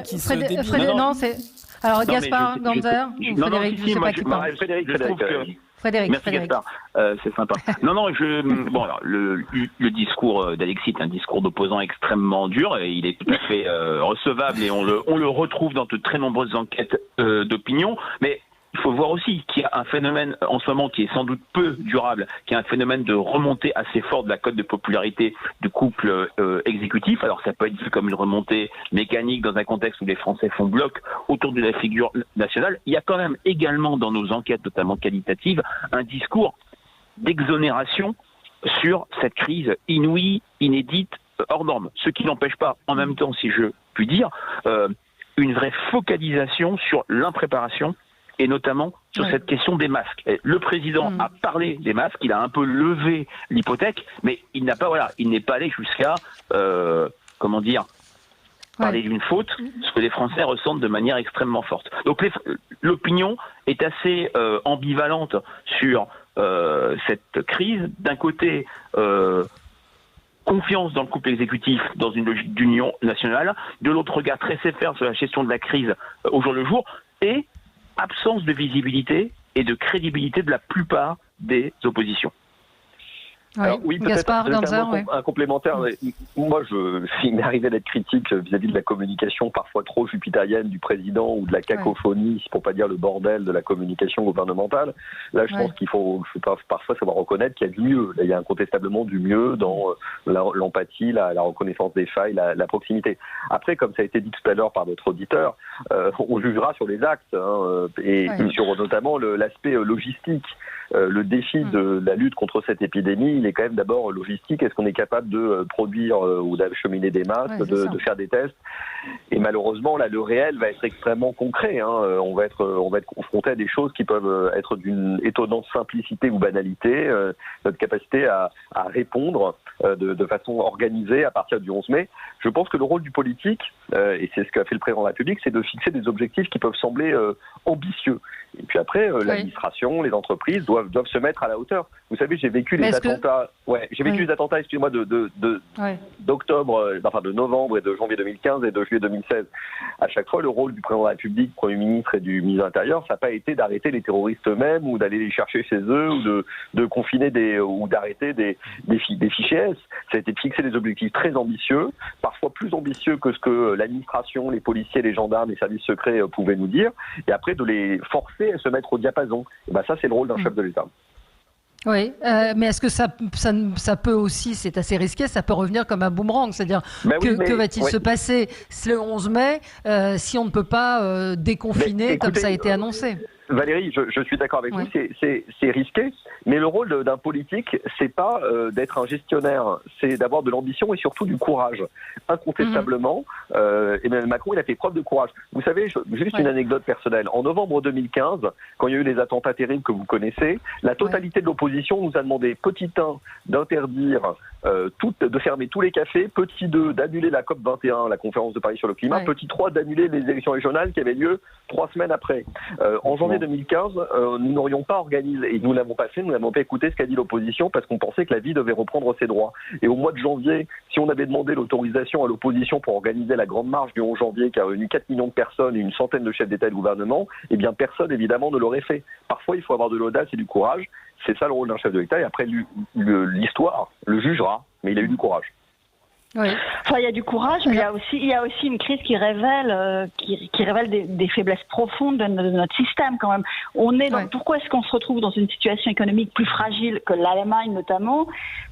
[SPEAKER 1] non, c'est... Alors, Gaspard Ganzer ou Frédéric, je ne sais pas qui parle.
[SPEAKER 4] Frédéric. Merci Gaspard, c'est sympa. Le discours d'Alexis est un discours d'opposant extrêmement dur et il est tout à fait recevable et on le retrouve dans de très nombreuses enquêtes d'opinion, mais il faut voir aussi qu'il y a un phénomène en ce moment qui est sans doute peu durable, qui est un phénomène de remontée assez forte de la cote de popularité du couple exécutif. Alors ça peut être vu comme une remontée mécanique dans un contexte où les Français font bloc autour de la figure nationale. Il y a quand même également dans nos enquêtes, notamment qualitatives, un discours d'exonération sur cette crise inouïe, inédite, hors norme. Ce qui n'empêche pas, en même temps, si je puis dire, une vraie focalisation sur l'impréparation et notamment sur cette question des masques. Le président a parlé des masques, il a un peu levé l'hypothèque, mais il n'est pas allé jusqu'à, parler d'une faute, ce que les Français ressentent de manière extrêmement forte. Donc l'opinion est assez ambivalente sur cette crise. D'un côté, confiance dans le couple exécutif, dans une logique d'union nationale, de l'autre regard très sévère sur la gestion de la crise au jour le jour, et absence de visibilité et de crédibilité de la plupart des oppositions.
[SPEAKER 5] Alors, oui,
[SPEAKER 1] Gaspard Ganzer,
[SPEAKER 5] un complémentaire. Moi, il m'est arrivé d'être critique vis-à-vis de la communication parfois trop jupitérienne du président ou de la cacophonie, pour pas dire le bordel de la communication gouvernementale. Là, je pense qu'il faut parfois savoir reconnaître qu'il y a du mieux. Là, il y a incontestablement du mieux dans l'empathie, la reconnaissance des failles, la proximité. Après, comme ça a été dit tout à l'heure par notre auditeur, on jugera sur les actes et sur notamment l'aspect logistique. Le défi de la lutte contre cette épidémie, il est quand même d'abord logistique. Est-ce qu'on est capable de produire ou d'acheminer des masques, de faire des tests? Et malheureusement, là, le réel va être extrêmement concret. On va être confronté à des choses qui peuvent être d'une étonnante simplicité ou banalité. Notre capacité à répondre de façon organisée à partir du 11 mai. Je pense que le rôle du politique, et c'est ce qu'a fait le président de la République, c'est de fixer des objectifs qui peuvent sembler ambitieux. Et puis après, l'administration, les entreprises doivent se mettre à la hauteur. Vous savez, j'ai vécu les attentats. Les attentats, excusez-moi, d'octobre, de novembre et de janvier 2015 et de juillet 2016. À chaque fois, le rôle du président de la République, Premier ministre et du ministre de l'Intérieur, ça n'a pas été d'arrêter les terroristes eux-mêmes ou d'aller les chercher chez eux ou de confiner ou d'arrêter des fichiers S. Ça a été de fixer des objectifs très ambitieux, parfois plus ambitieux que ce que l'administration, les policiers, les gendarmes, les services secrets pouvaient nous dire, et après de les forcer à se mettre au diapason. Et ça, c'est le rôle d'un chef de l'État.
[SPEAKER 1] Oui, mais est-ce que ça peut aussi, c'est assez risqué, ça peut revenir comme un boomerang, c'est-à-dire que va-t-il se passer le 11 mai si on ne peut pas déconfiner comme ça a été annoncé?
[SPEAKER 5] Valérie, je suis d'accord avec vous, c'est risqué, mais le rôle d'un politique, c'est pas d'être un gestionnaire, c'est d'avoir de l'ambition et surtout du courage. Incontestablement, Emmanuel Macron, il a fait preuve de courage. Vous savez, juste une anecdote personnelle. En novembre 2015, quand il y a eu les attentats terribles que vous connaissez, la totalité de l'opposition nous a demandé, petit 1, d'interdire de fermer tous les cafés, petit 2, d'annuler la COP21, la conférence de Paris sur le climat, petit 3, d'annuler les élections régionales qui avaient lieu 3 semaines après. En janvier 2015, nous n'aurions pas organisé, et nous l'avons pas fait, nous n'avons pas écouté ce qu'a dit l'opposition parce qu'on pensait que la vie devait reprendre ses droits. Et au mois de janvier, si on avait demandé l'autorisation à l'opposition pour organiser la grande marche du 11 janvier qui a réuni 4 millions de personnes et une centaine de chefs d'État et de gouvernement, eh bien personne évidemment ne l'aurait fait. Parfois, il faut avoir de l'audace et du courage. C'est ça le rôle d'un chef de l'État. Et après, l'histoire le jugera, mais il a eu du courage.
[SPEAKER 2] Oui. Enfin, il y a du courage, mais il y a aussi une crise qui révèle, qui révèle des faiblesses profondes de notre système quand même. Pourquoi est-ce qu'on se retrouve dans une situation économique plus fragile que l'Allemagne notamment?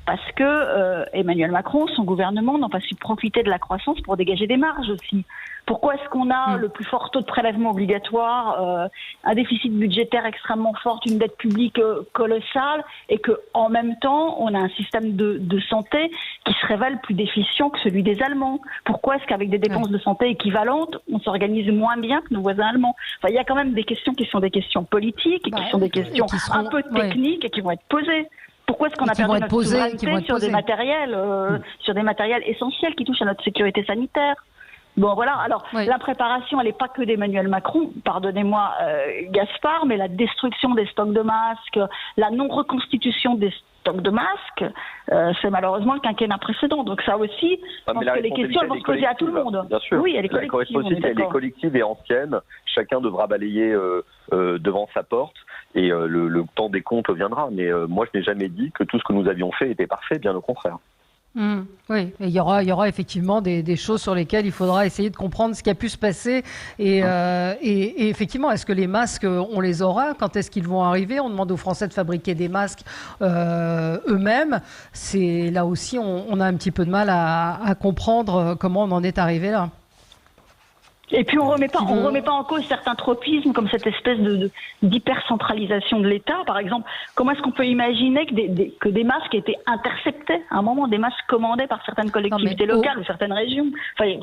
[SPEAKER 2] Parce que Emmanuel Macron, son gouvernement n'ont pas su profiter de la croissance pour dégager des marges aussi. Pourquoi est-ce qu'on a le plus fort taux de prélèvement obligatoire, un déficit budgétaire extrêmement fort, une dette publique colossale, et que en même temps on a un système de santé qui se révèle plus déficient que celui des Allemands? Pourquoi est-ce qu'avec des dépenses de santé équivalentes, on s'organise moins bien que nos voisins allemands? Enfin, il y a quand même des questions qui sont des questions politiques, qui sont des questions un peu techniques et qui vont être posées. Pourquoi est-ce qu'on a perdu notre souveraineté sur des matériels essentiels qui touchent à notre sécurité sanitaire? Bon, voilà. Alors, la préparation, elle n'est pas que d'Emmanuel Macron, pardonnez-moi, Gaspard, mais la destruction des stocks de masques, la non-reconstitution des stocks de masques, c'est malheureusement le quinquennat précédent. Donc ça aussi, je pense que les questions vont se poser à tout le monde.
[SPEAKER 5] Bien sûr.
[SPEAKER 2] Oui, elle est collective.
[SPEAKER 5] Elle est collective et ancienne. Chacun devra balayer devant sa porte et le temps des comptes viendra. Mais moi, je n'ai jamais dit que tout ce que nous avions fait était parfait, bien au contraire.
[SPEAKER 1] Oui, et il y aura effectivement des choses sur lesquelles il faudra essayer de comprendre ce qui a pu se passer. Et effectivement, est-ce que les masques, on les aura? Quand est-ce qu'ils vont arriver? On demande aux Français de fabriquer des masques eux-mêmes. C'est là aussi, on a un petit peu de mal à comprendre comment on en est arrivé là.
[SPEAKER 2] Et puis on remet pas en cause certains tropismes comme cette espèce d'hypercentralisation de l'État, par exemple. Comment est-ce qu'on peut imaginer que des masques étaient interceptés à un moment, des masques commandés par certaines collectivités locales ou certaines régions? Enfin,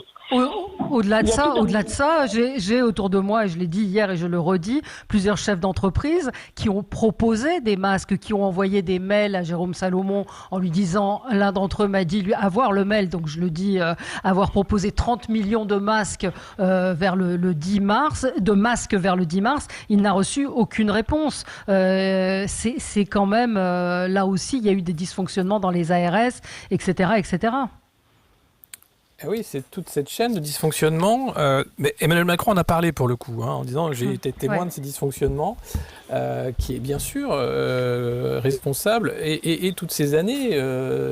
[SPEAKER 1] Au-delà de ça, j'ai autour de moi, et je l'ai dit hier et je le redis, plusieurs chefs d'entreprise qui ont proposé des masques, qui ont envoyé des mails à Jérôme Salomon en lui disant, l'un d'entre eux m'a dit avoir le mail, donc je le dis, avoir proposé 30 millions de masques vers le 10 mars, il n'a reçu aucune réponse. C'est quand même, là aussi, il y a eu des dysfonctionnements dans les ARS, etc., etc.
[SPEAKER 3] Oui, c'est toute cette chaîne de dysfonctionnement. Mais Emmanuel Macron en a parlé pour le coup, en disant j'ai été témoin de ces dysfonctionnements, qui est bien sûr responsable. Et toutes ces années,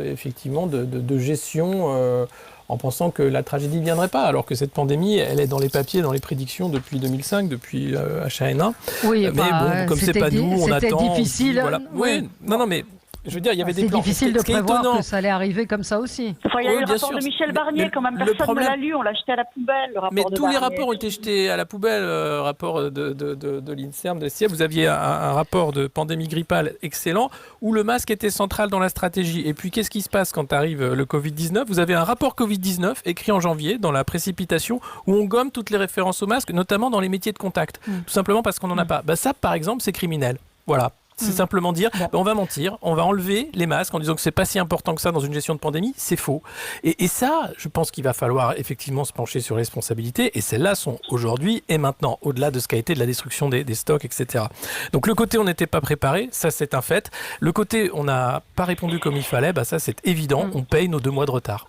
[SPEAKER 3] effectivement, de gestion en pensant que la tragédie ne viendrait pas, alors que cette pandémie, elle est dans les papiers, dans les prédictions depuis 2005, depuis H1N1.
[SPEAKER 1] Oui,
[SPEAKER 3] mais bon, comme c'est pas nous, on attend.
[SPEAKER 1] C'était difficile.
[SPEAKER 3] Voilà. Oui, non, mais... Je veux dire, il y avait des plans.
[SPEAKER 1] C'est difficile de prévoir que ça allait arriver comme ça aussi.
[SPEAKER 2] Enfin, il y a eu le rapport de Michel Barnier, quand même, personne ne l'a lu, on l'a jeté à la poubelle, le rapport de Barnier.
[SPEAKER 3] Mais tous les rapports ont été jetés à la poubelle, rapport de l'INSERM, de SIEP. Vous aviez un rapport de pandémie grippale excellent, où le masque était central dans la stratégie. Et puis, qu'est-ce qui se passe quand arrive le Covid-19 ? Vous avez un rapport Covid-19 écrit en janvier, dans la précipitation, où on gomme toutes les références au masque, notamment dans les métiers de contact. Tout simplement parce qu'on n'en a pas. Ça, par exemple, c'est criminel. Voilà. C'est simplement dire, on va mentir, on va enlever les masques en disant que c'est pas si important que ça dans une gestion de pandémie, c'est faux. Et ça, je pense qu'il va falloir effectivement se pencher sur les responsabilités, et celles-là sont aujourd'hui et maintenant, au-delà de ce qu'a été de la destruction des stocks, etc. Donc le côté on n'était pas préparé, ça c'est un fait. Le côté on n'a pas répondu comme il fallait, ça c'est évident, on paye nos 2 mois de retard.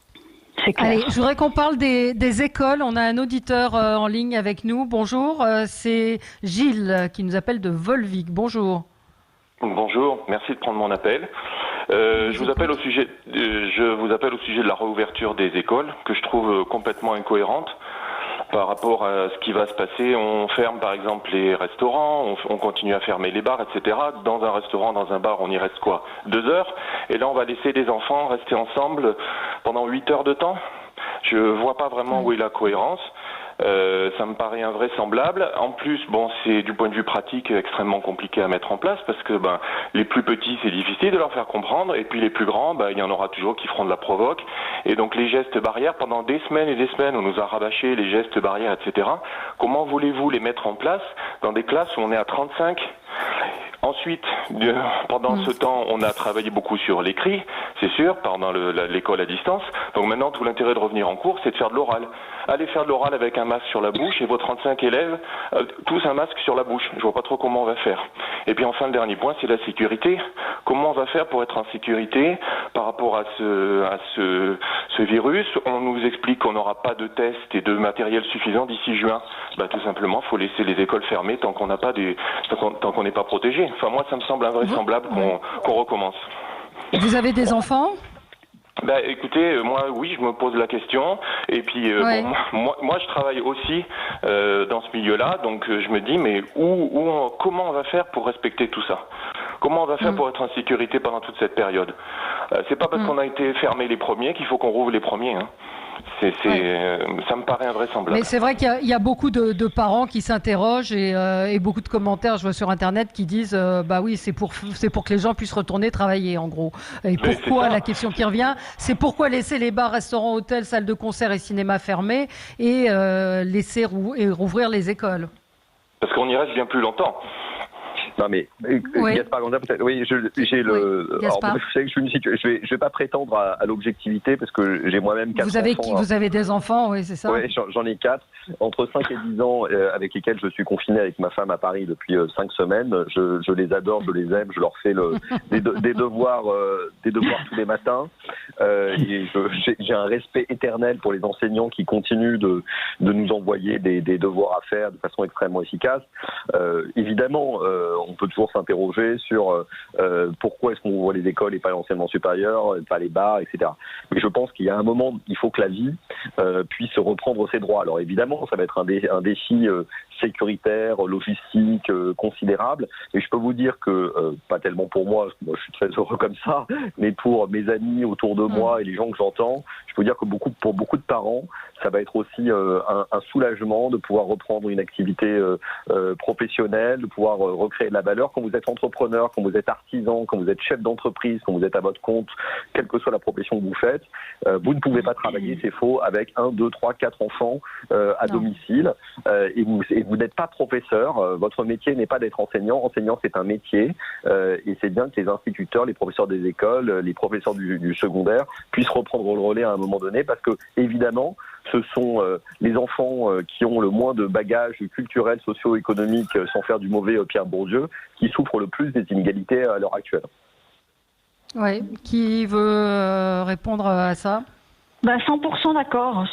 [SPEAKER 1] Allez, je voudrais qu'on parle des écoles. On a un auditeur en ligne avec nous. Bonjour, c'est Gilles qui nous appelle de Volvic. Bonjour.
[SPEAKER 7] Bonjour, merci de prendre mon appel. Je vous appelle au sujet de la réouverture des écoles, que je trouve complètement incohérente. par rapport à ce qui va se passer. On ferme par exemple les restaurants, on continue à fermer les bars, etc. Dans un restaurant, dans un bar, on y reste quoi, 2 heures? Et là, on va laisser les enfants rester ensemble pendant 8 heures de temps? Je vois pas vraiment où est la cohérence. Ça me paraît invraisemblable. En plus, bon, c'est du point de vue pratique extrêmement compliqué à mettre en place parce que les plus petits, c'est difficile de leur faire comprendre, et puis les plus grands, il y en aura toujours qui feront de la provoque. Et donc les gestes barrières, pendant des semaines et des semaines, on nous a rabâché les gestes barrières, etc. Comment voulez-vous les mettre en place dans des classes où on est à 35? Ensuite, pendant ce temps, on a travaillé beaucoup sur l'écrit, c'est sûr, pendant l'école à distance. Donc maintenant, tout l'intérêt de revenir en cours, c'est de faire de l'oral. Allez faire de l'oral avec un masque sur la bouche et vos 35 élèves, tous un masque sur la bouche. Je vois pas trop comment on va faire. Et puis enfin, le dernier point, c'est la sécurité. Comment on va faire pour être en sécurité par rapport à ce virus? On nous explique qu'on n'aura pas de tests et de matériel suffisant d'ici juin. Tout simplement, faut laisser les écoles fermées tant qu'on n'a pas tant qu'on n'est pas protégé. Enfin, moi, ça me semble invraisemblable qu'on recommence.
[SPEAKER 1] Vous avez des enfants?
[SPEAKER 7] Écoutez, moi, oui, je me pose la question. Et puis, moi, je travaille aussi dans ce milieu-là. Donc, je me dis, mais comment on va faire pour respecter tout ça? Comment on va faire pour être en sécurité pendant toute cette période? C'est pas parce qu'on a été fermés les premiers qu'il faut qu'on rouvre les premiers. Hein. Ça me paraît invraisemblable.
[SPEAKER 1] Mais c'est vrai qu'il y a beaucoup de parents qui s'interrogent et beaucoup de commentaires, je vois sur Internet, qui disent oui, c'est pour que les gens puissent retourner travailler, en gros. Et pourquoi, la question qui revient, c'est pourquoi laisser les bars, restaurants, hôtels, salles de concert et cinéma fermés et laisser rouvrir les écoles?
[SPEAKER 7] Parce qu'on y reste bien plus longtemps.
[SPEAKER 5] Non mais Gaspard Ganzer, peut-être. Oui, j'ai le. Alors, vous savez que je vais pas prétendre à l'objectivité parce que j'ai moi-même 4 enfants.
[SPEAKER 1] Vous avez des enfants, oui, c'est ça.
[SPEAKER 5] Oui, j'en ai 4, entre 5 et 10 ans, avec lesquels je suis confiné avec ma femme à Paris depuis 5 semaines. Je les adore, je les aime, je leur fais des devoirs tous les matins. Et j'ai un respect éternel pour les enseignants qui continuent de nous envoyer des devoirs à faire de façon extrêmement efficace. Évidemment, on peut toujours s'interroger sur pourquoi est-ce qu'on ouvre les écoles et pas l'enseignement supérieur, pas les bars, etc. Mais je pense qu'il y a un moment, il faut que la vie puisse reprendre ses droits. Alors évidemment, ça va être un défi sécuritaire, logistique, considérable. Mais je peux vous dire que, pas tellement pour moi, parce que moi je suis très heureux comme ça, mais pour mes amis autour de moi et les gens que j'entends, je peux vous dire que pour beaucoup de parents, ça va être aussi un soulagement de pouvoir reprendre une activité professionnelle, de pouvoir recréer de la valeur. Quand vous êtes entrepreneur, quand vous êtes artisan, quand vous êtes chef d'entreprise, quand vous êtes à votre compte, quelle que soit la profession que vous faites, vous ne pouvez pas travailler, c'est faux, avec 1, 2, 3, 4 enfants à domicile. Et vous n'êtes pas professeur. Votre métier n'est pas d'être enseignant. Enseignant, c'est un métier. Et c'est bien que les instituteurs, les professeurs des écoles, les professeurs du secondaire puissent reprendre le relais à un moment donné parce que, évidemment, ce sont les enfants qui ont le moins de bagages culturels, socio-économiques, sans faire du mauvais Pierre Bourdieu, qui souffrent le plus des inégalités à l'heure actuelle.
[SPEAKER 1] Oui, qui veut répondre à ça?
[SPEAKER 2] 100% d'accord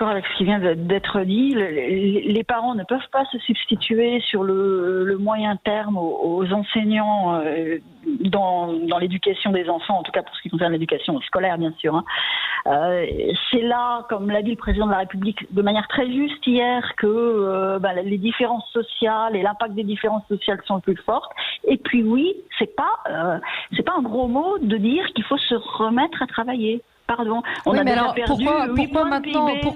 [SPEAKER 2] avec ce qui vient d'être dit. Les parents ne peuvent pas se substituer sur le moyen terme aux enseignants dans l'éducation des enfants, en tout cas pour ce qui concerne l'éducation scolaire, bien sûr. C'est là, comme l'a dit le président de la République de manière très juste hier, que les différences sociales et l'impact des différences sociales sont le plus fortes. Et puis oui, c'est pas un gros mot de dire qu'il faut se remettre à travailler. Pardon, on a déjà perdu
[SPEAKER 1] pourquoi maintenant
[SPEAKER 2] PIB,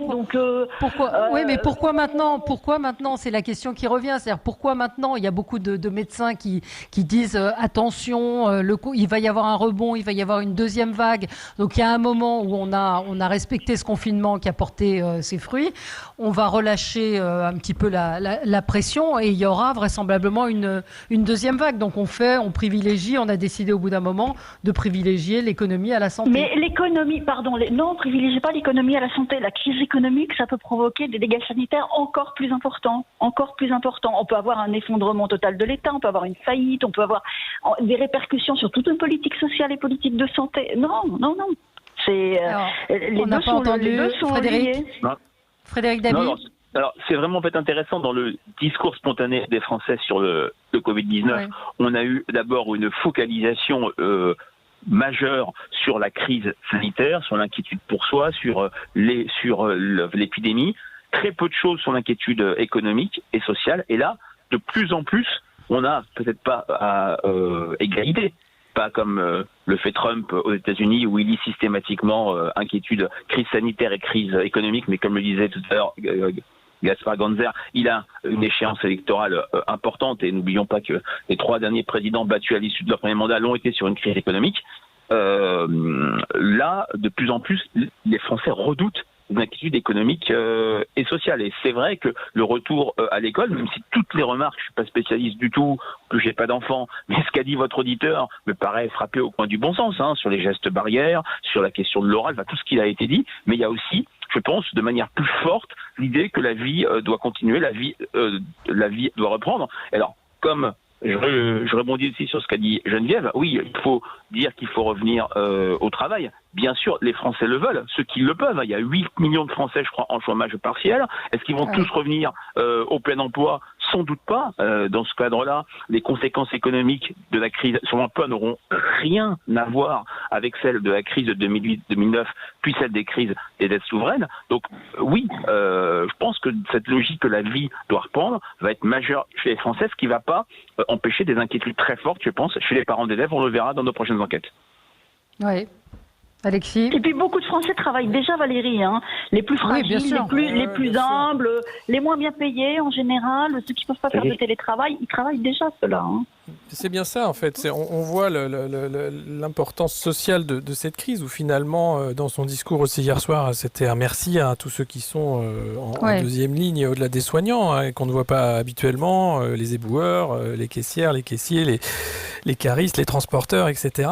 [SPEAKER 1] oui, mais pourquoi maintenant? Pourquoi maintenant? C'est la question qui revient. C'est-à-dire pourquoi maintenant? Il y a beaucoup de médecins qui disent attention, il va y avoir un rebond, il va y avoir une deuxième vague. Donc il y a un moment où on a respecté ce confinement qui a porté ses fruits. On va relâcher un petit peu la pression et il y aura vraisemblablement une deuxième vague. Donc on privilégie, on a décidé au bout d'un moment de privilégier l'économie à la santé.
[SPEAKER 2] Mais l'économie, non, privilégiez pas l'économie à la santé. La crise économique, ça peut provoquer des dégâts sanitaires encore plus importants. On peut avoir un effondrement total de l'État, on peut avoir une faillite, on peut avoir des répercussions sur toute une politique sociale et politique de santé. Non.
[SPEAKER 1] On n'a pas entendu Frédéric. Frédéric Dabi.
[SPEAKER 4] Alors, c'est vraiment en fait intéressant dans le discours spontané des Français sur le Covid-19. Ouais. On a eu d'abord une focalisation majeure sur la crise sanitaire, sur l'inquiétude pour soi, sur l'épidémie. très peu de choses sur l'inquiétude économique et sociale. Et là, de plus en plus, on n'a peut-être pas à égalité. Pas comme le fait Trump aux États-Unis, où il lie systématiquement inquiétude, crise sanitaire et crise économique, mais comme le disait tout à l'heure Gaspard Ganzer, il a une échéance électorale importante, et n'oublions pas que les 3 derniers présidents battus à l'issue de leur premier mandat l'ont été sur une crise économique. Là, de plus en plus, les Français redoutent une inquiétude économique et sociale. Et c'est vrai que le retour à l'école, même si toutes les remarques, je suis pas spécialiste du tout, que j'ai pas d'enfant, mais ce qu'a dit votre auditeur me paraît frapper au coin du bon sens, sur les gestes barrières, sur la question de l'oral, tout ce qu'il a été dit, mais il y a aussi, je pense, de manière plus forte, l'idée que la vie doit continuer, la vie doit reprendre. Alors, comme je rebondis aussi sur ce qu'a dit Geneviève. Oui, il faut dire qu'il faut revenir au travail. Bien sûr, les Français le veulent, ceux qui le peuvent. Il y a 8 millions de Français, je crois, en chômage partiel. Est-ce qu'ils vont tous revenir au plein emploi? Sans doute pas. Dans ce cadre-là, les conséquences économiques de la crise sur l'emploi n'auront rien à voir avec celles de la crise de 2008-2009, puis celle des crises des dettes souveraines. Donc oui, je pense que cette logique que la vie doit reprendre va être majeure chez les Français, ce qui ne va pas empêcher des inquiétudes très fortes, je pense, chez les parents d'élèves. On le verra dans nos prochaines enquêtes.
[SPEAKER 1] Oui. Alexis.
[SPEAKER 2] Et puis beaucoup de Français travaillent déjà, Valérie, les plus fragiles, les plus humbles, les moins bien payés en général, ceux qui ne peuvent pas faire de télétravail, ils travaillent déjà cela.
[SPEAKER 3] C'est bien ça en fait, on voit l'importance sociale de cette crise où finalement dans son discours aussi hier soir c'était un merci à tous ceux qui sont en deuxième ligne au-delà des soignants et qu'on ne voit pas habituellement, les éboueurs, les caissières, les caissiers, les caristes, les transporteurs, etc.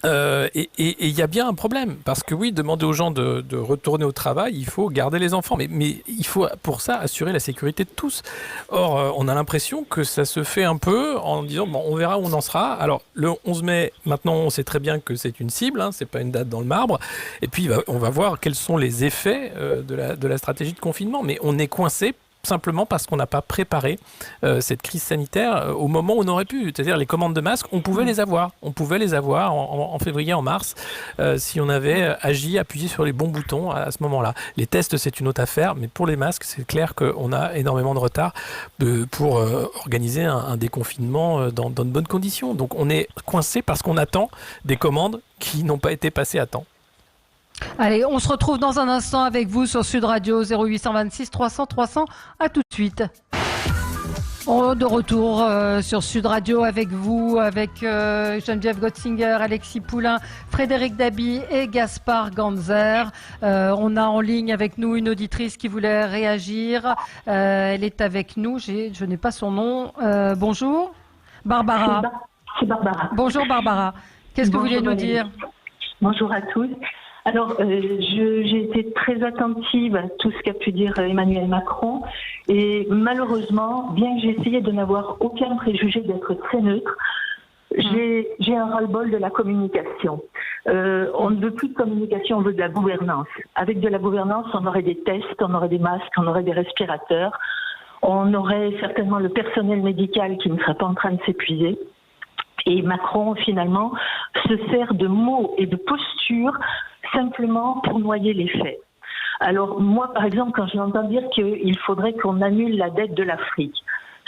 [SPEAKER 3] Et il y a bien un problème, parce que oui, demander aux gens de retourner au travail, il faut garder les enfants, mais il faut pour ça assurer la sécurité de tous. Or, on a l'impression que ça se fait un peu en disant, bon, on verra où on en sera. Alors, le 11 mai, maintenant, on sait très bien que c'est une cible, c'est pas une date dans le marbre, et puis on va voir quels sont les effets de la stratégie de confinement, mais on est coincé simplement parce qu'on n'a pas préparé cette crise sanitaire au moment où on aurait pu. C'est-à-dire les commandes de masques, on pouvait les avoir. On pouvait les avoir en février, en mars, si on avait appuyé sur les bons boutons à ce moment-là. Les tests, c'est une autre affaire, mais pour les masques, c'est clair qu'on a énormément de retard pour organiser un déconfinement dans de bonnes conditions. Donc on est coincé parce qu'on attend des commandes qui n'ont pas été passées à temps.
[SPEAKER 1] Allez, on se retrouve dans un instant avec vous sur Sud Radio 0826 300 300. À tout de suite. De retour sur Sud Radio avec vous, avec Geneviève Gotzinger, Alexis Poulain, Frédéric Dabi et Gaspard Ganzer. On a en ligne avec nous une auditrice qui voulait réagir. Elle est avec nous, je n'ai pas son nom. Bonjour. Barbara.
[SPEAKER 8] C'est Barbara.
[SPEAKER 1] Bonjour Barbara. Qu'est-ce que vous voulez nous dire?
[SPEAKER 8] Bonjour à tous. Alors, j'ai été très attentive à tout ce qu'a pu dire Emmanuel Macron et malheureusement, bien que j'ai essayé de n'avoir aucun préjugé d'être très neutre, j'ai un ras-le-bol de la communication. On ne veut plus de communication, on veut de la gouvernance. Avec de la gouvernance, on aurait des tests, on aurait des masques, on aurait des respirateurs, on aurait certainement le personnel médical qui ne serait pas en train de s'épuiser. Et Macron, finalement, se sert de mots et de postures simplement pour noyer les faits. Alors, moi, par exemple, quand j'entends dire qu'il faudrait qu'on annule la dette de l'Afrique,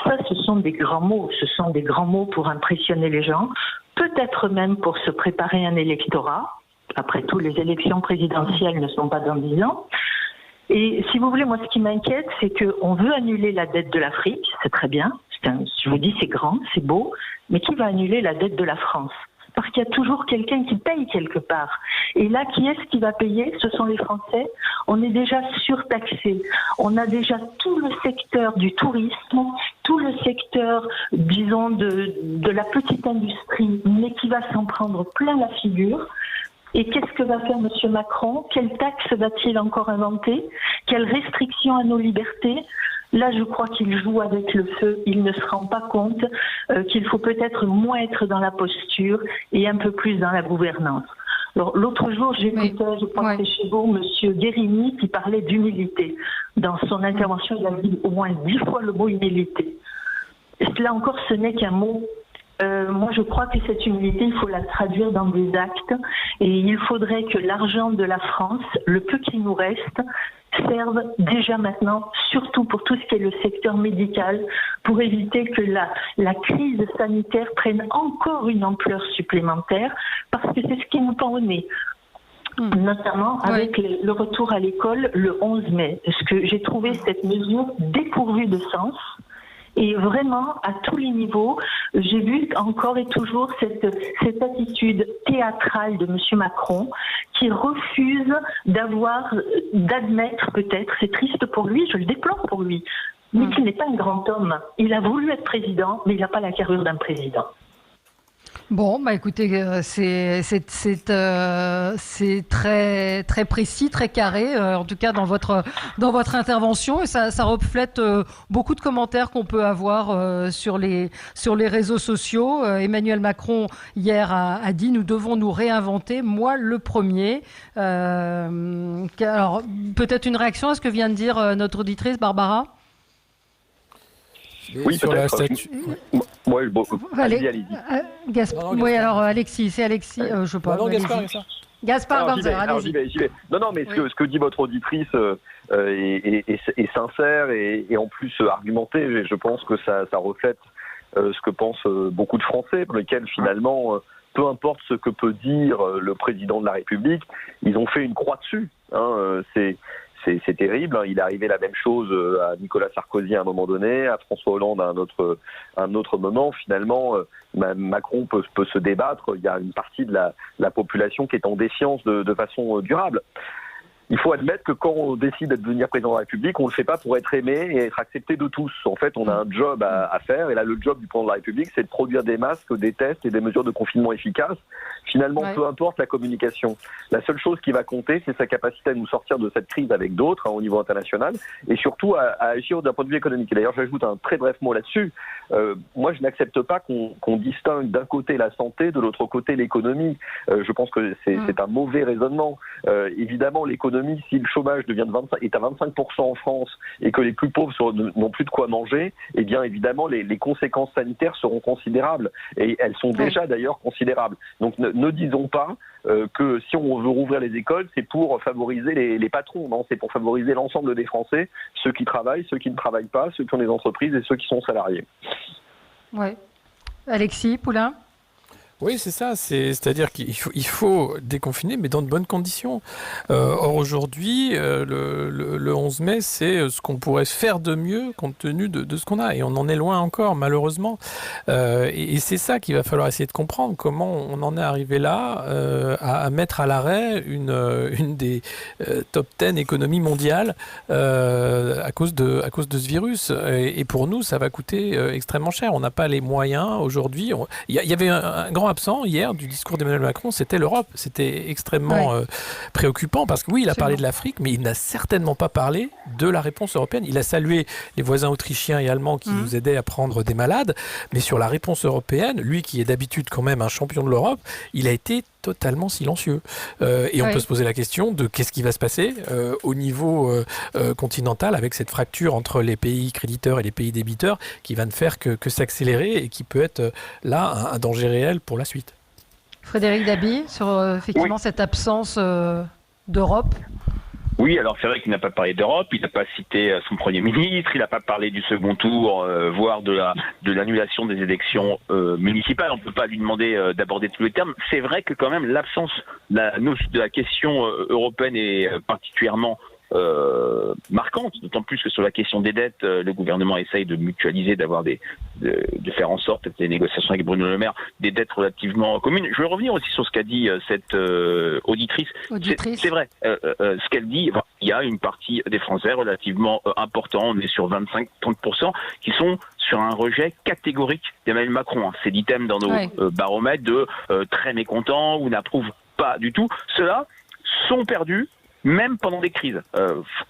[SPEAKER 8] ça, ce sont des grands mots. Ce sont des grands mots pour impressionner les gens, peut-être même pour se préparer un électorat. Après tout, les élections présidentielles ne sont pas dans 10 ans. Et si vous voulez, moi, ce qui m'inquiète, c'est qu'on veut annuler la dette de l'Afrique, c'est très bien. Je vous dis, c'est grand, c'est beau, mais qui va annuler la dette de la France? Parce qu'il y a toujours quelqu'un qui paye quelque part. Et là, qui est-ce qui va payer? Ce sont les Français. On est déjà surtaxé. On a déjà tout le secteur du tourisme, tout le secteur, disons, de la petite industrie, mais qui va s'en prendre plein la figure. Et qu'est-ce que va faire M. Macron? Quelle taxe va-t-il encore inventer? Quelles restrictions à nos libertés? Là, je crois qu'il joue avec le feu. Il ne se rend pas compte qu'il faut peut-être moins être dans la posture et un peu plus dans la gouvernance. Alors, l'autre jour, j'écoutais, je crois que c'est chez vous, M. Guérini qui parlait d'humilité. Dans son intervention, il a dit au moins 10 fois le mot humilité. Là encore, ce n'est qu'un mot. Moi, je crois que cette humilité, il faut la traduire dans des actes et il faudrait que l'argent de la France, le peu qu'il nous reste, servent déjà maintenant, surtout pour tout ce qui est le secteur médical, pour éviter que la crise sanitaire prenne encore une ampleur supplémentaire, parce que c'est ce qui nous pend au nez. Notamment avec le retour à l'école le 11 mai. Parce que j'ai trouvé cette mesure dépourvue de sens. Et vraiment, à tous les niveaux, j'ai vu encore et toujours cette attitude théâtrale de M. Macron qui refuse d'admettre peut-être, c'est triste pour lui, je le déplore pour lui, mais qu'il n'est pas un grand homme. Il a voulu être président, mais il n'a pas la carrure d'un président.
[SPEAKER 1] Bon, bah écoutez, c'est très très précis, très carré, en tout cas dans votre intervention, et ça reflète beaucoup de commentaires qu'on peut avoir sur les réseaux sociaux. Emmanuel Macron hier a dit nous devons nous réinventer, moi le premier. Alors peut-être une réaction à ce que vient de dire notre auditrice Barbara.
[SPEAKER 5] Oui,
[SPEAKER 7] sur la statue.
[SPEAKER 5] Allez-y.
[SPEAKER 1] Oui, alors Alexis, c'est Alexis, je sais pas.
[SPEAKER 3] Non, Gaspard,
[SPEAKER 1] Gaspard Ganzer, allez-y.
[SPEAKER 5] J'y vais. Non, mais ce que dit votre auditrice est sincère et en plus argumenté. Je pense que ça reflète ce que pensent beaucoup de Français, pour lesquels finalement, peu importe ce que peut dire le président de la République, ils ont fait une croix dessus. C'est terrible. Il est arrivé la même chose à Nicolas Sarkozy à un moment donné, à François Hollande à un autre moment. Finalement, Macron peut se débattre. Il y a une partie de la population qui est en défiance de façon durable. Il faut admettre que quand on décide de devenir président de la République, on ne le fait pas pour être aimé et être accepté de tous. En fait, on a un job à faire, et là, le job du président de la République, c'est de produire des masques, des tests et des mesures de confinement efficaces. Finalement, peu importe la communication. La seule chose qui va compter, c'est sa capacité à nous sortir de cette crise avec d'autres, au niveau international, et surtout à agir d'un point de vue économique. Et d'ailleurs, j'ajoute un très bref mot là-dessus. Moi, je n'accepte pas qu'on distingue d'un côté la santé, de l'autre côté l'économie. Je pense que c'est un mauvais raisonnement. Évidemment, l'économie, si le chômage est à 25% en France et que les plus pauvres n'ont plus de quoi manger, eh bien évidemment les conséquences sanitaires seront considérables, et elles sont déjà d'ailleurs considérables. Donc ne disons pas que si on veut rouvrir les écoles, c'est pour favoriser les patrons. Non, c'est pour favoriser l'ensemble des Français, ceux qui travaillent, ceux qui ne travaillent pas, ceux qui ont des entreprises et ceux qui sont salariés.
[SPEAKER 1] Ouais. Alexis Poulain.
[SPEAKER 7] Oui, c'est ça. C'est-à-dire qu'il faut déconfiner, mais dans de bonnes conditions. Or, aujourd'hui, le 11 mai, c'est ce qu'on pourrait faire de mieux compte tenu de ce qu'on a. Et on en est loin encore, malheureusement. Et c'est ça qu'il va falloir essayer de comprendre. Comment on en est arrivé là à mettre à l'arrêt une des top 10 économies mondiales à cause de ce virus. Et pour nous, ça va coûter extrêmement cher. On n'a pas les moyens aujourd'hui. Il y avait un grand absent hier du discours d'Emmanuel Macron, c'était l'Europe. C'était extrêmement préoccupant parce que oui, il a parlé de l'Afrique, mais il n'a certainement pas parlé de la réponse européenne. Il a salué les voisins autrichiens et allemands qui nous aidaient à prendre des malades, mais sur la réponse européenne, lui qui est d'habitude quand même un champion de l'Europe, il a été totalement silencieux. Et on peut se poser la question de qu'est-ce qui va se passer au niveau continental avec cette fracture entre les pays créditeurs et les pays débiteurs qui va ne faire que s'accélérer et qui peut être là un danger réel pour la suite.
[SPEAKER 1] Frédéric Dabi, sur effectivement cette absence d'Europe.
[SPEAKER 4] Oui, alors c'est vrai qu'il n'a pas parlé d'Europe, il n'a pas cité son Premier ministre, il n'a pas parlé du second tour, voire de l'annulation des élections municipales. On ne peut pas lui demander d'aborder tous les termes. C'est vrai que quand même l'absence de la question européenne est particulièrement marquante, d'autant plus que sur la question des dettes, le gouvernement essaye de mutualiser, de faire en sorte, avec les négociations avec Bruno Le Maire, des dettes relativement communes. Je veux revenir aussi sur ce qu'a dit cette auditrice. C'est vrai, ce qu'elle dit, il y a une partie des Français relativement important, on est sur 25-30%, qui sont sur un rejet catégorique d'Emmanuel Macron. C'est l'item dans nos baromètres de très mécontents ou n'approuvent pas du tout. Ceux-là sont perdus même pendant des crises.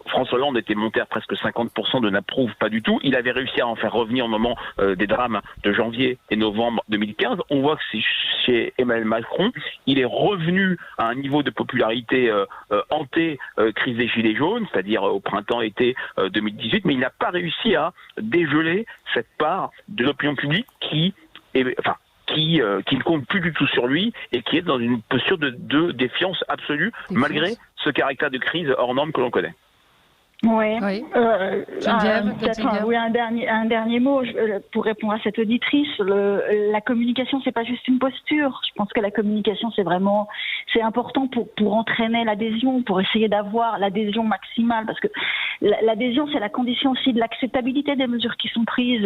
[SPEAKER 4] François Hollande était monté à presque 50% de n'approuve pas du tout. Il avait réussi à en faire revenir au moment des drames de janvier et novembre 2015. On voit que c'est chez Emmanuel Macron, il est revenu à un niveau de popularité hanté crise des Gilets jaunes, c'est-à-dire au printemps-été 2018, mais il n'a pas réussi à dégeler cette part de l'opinion publique qui ne compte plus du tout sur lui et qui est dans une posture de défiance absolue, malgré ce caractère de crise hors norme que l'on connaît.
[SPEAKER 2] Ouais.
[SPEAKER 1] Oui.
[SPEAKER 2] Un dernier mot pour répondre à cette auditrice. La communication, c'est pas juste une posture. Je pense que la communication, c'est important pour entraîner l'adhésion, pour essayer d'avoir l'adhésion maximale, parce que l'adhésion, c'est la condition aussi de l'acceptabilité des mesures qui sont prises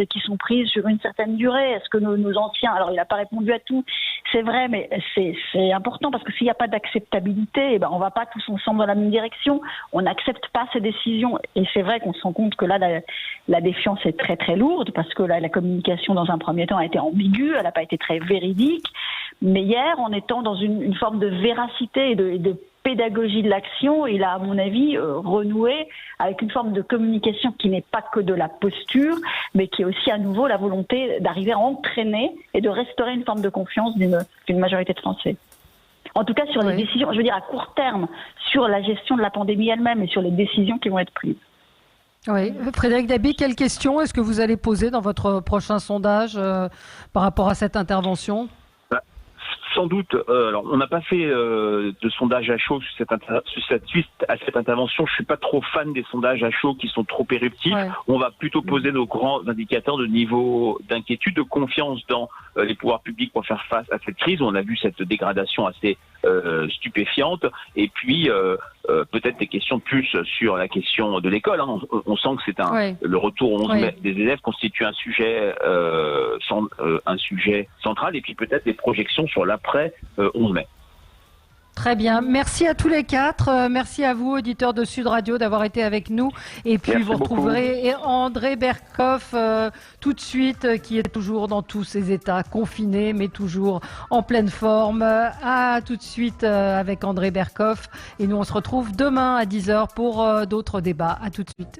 [SPEAKER 2] sur une certaine durée. Est-ce que nos anciens, alors il n'a pas répondu à tout, c'est vrai, mais c'est important parce que s'il n'y a pas d'acceptabilité, on va pas tous ensemble dans la même direction. On n'accepte pas ces décisions. Et c'est vrai qu'on se rend compte que là, la défiance est très très lourde parce que la communication dans un premier temps a été ambiguë, elle n'a pas été très véridique. Mais hier, en étant dans une forme de véracité et de pédagogie de l'action, il a, à mon avis, renoué avec une forme de communication qui n'est pas que de la posture, mais qui est aussi à nouveau la volonté d'arriver à entraîner et de restaurer une forme de confiance d'une majorité de Français. En tout cas, sur les décisions, je veux dire à court terme, sur la gestion de la pandémie elle-même et sur les décisions qui vont être prises.
[SPEAKER 1] Oui. Frédéric Dabi, quelle question est-ce que vous allez poser dans votre prochain sondage par rapport à cette intervention ?
[SPEAKER 4] Sans doute. Alors, on n'a pas fait de sondage à chaud suite à cette intervention. Je suis pas trop fan des sondages à chaud qui sont trop éruptifs. Ouais. On va plutôt poser nos grands indicateurs de niveau d'inquiétude, de confiance dans les pouvoirs publics pour faire face à cette crise. On a vu cette dégradation assez stupéfiante. Et puis, peut-être des questions plus sur la question de l'école. Hein. On sent que c'est le retour au 11 mai des élèves constitue un sujet central. Et puis peut-être des projections sur l'après 11 mai.
[SPEAKER 1] Très bien. Merci à tous les quatre. Merci à vous, auditeurs de Sud Radio, d'avoir été avec nous. Et puis, vous retrouverez André Berkoff tout de suite, qui est toujours dans tous ses états, confiné, mais toujours en pleine forme. À tout de suite avec André Berkoff. Et nous, on se retrouve demain à 10h pour d'autres débats. À tout de suite.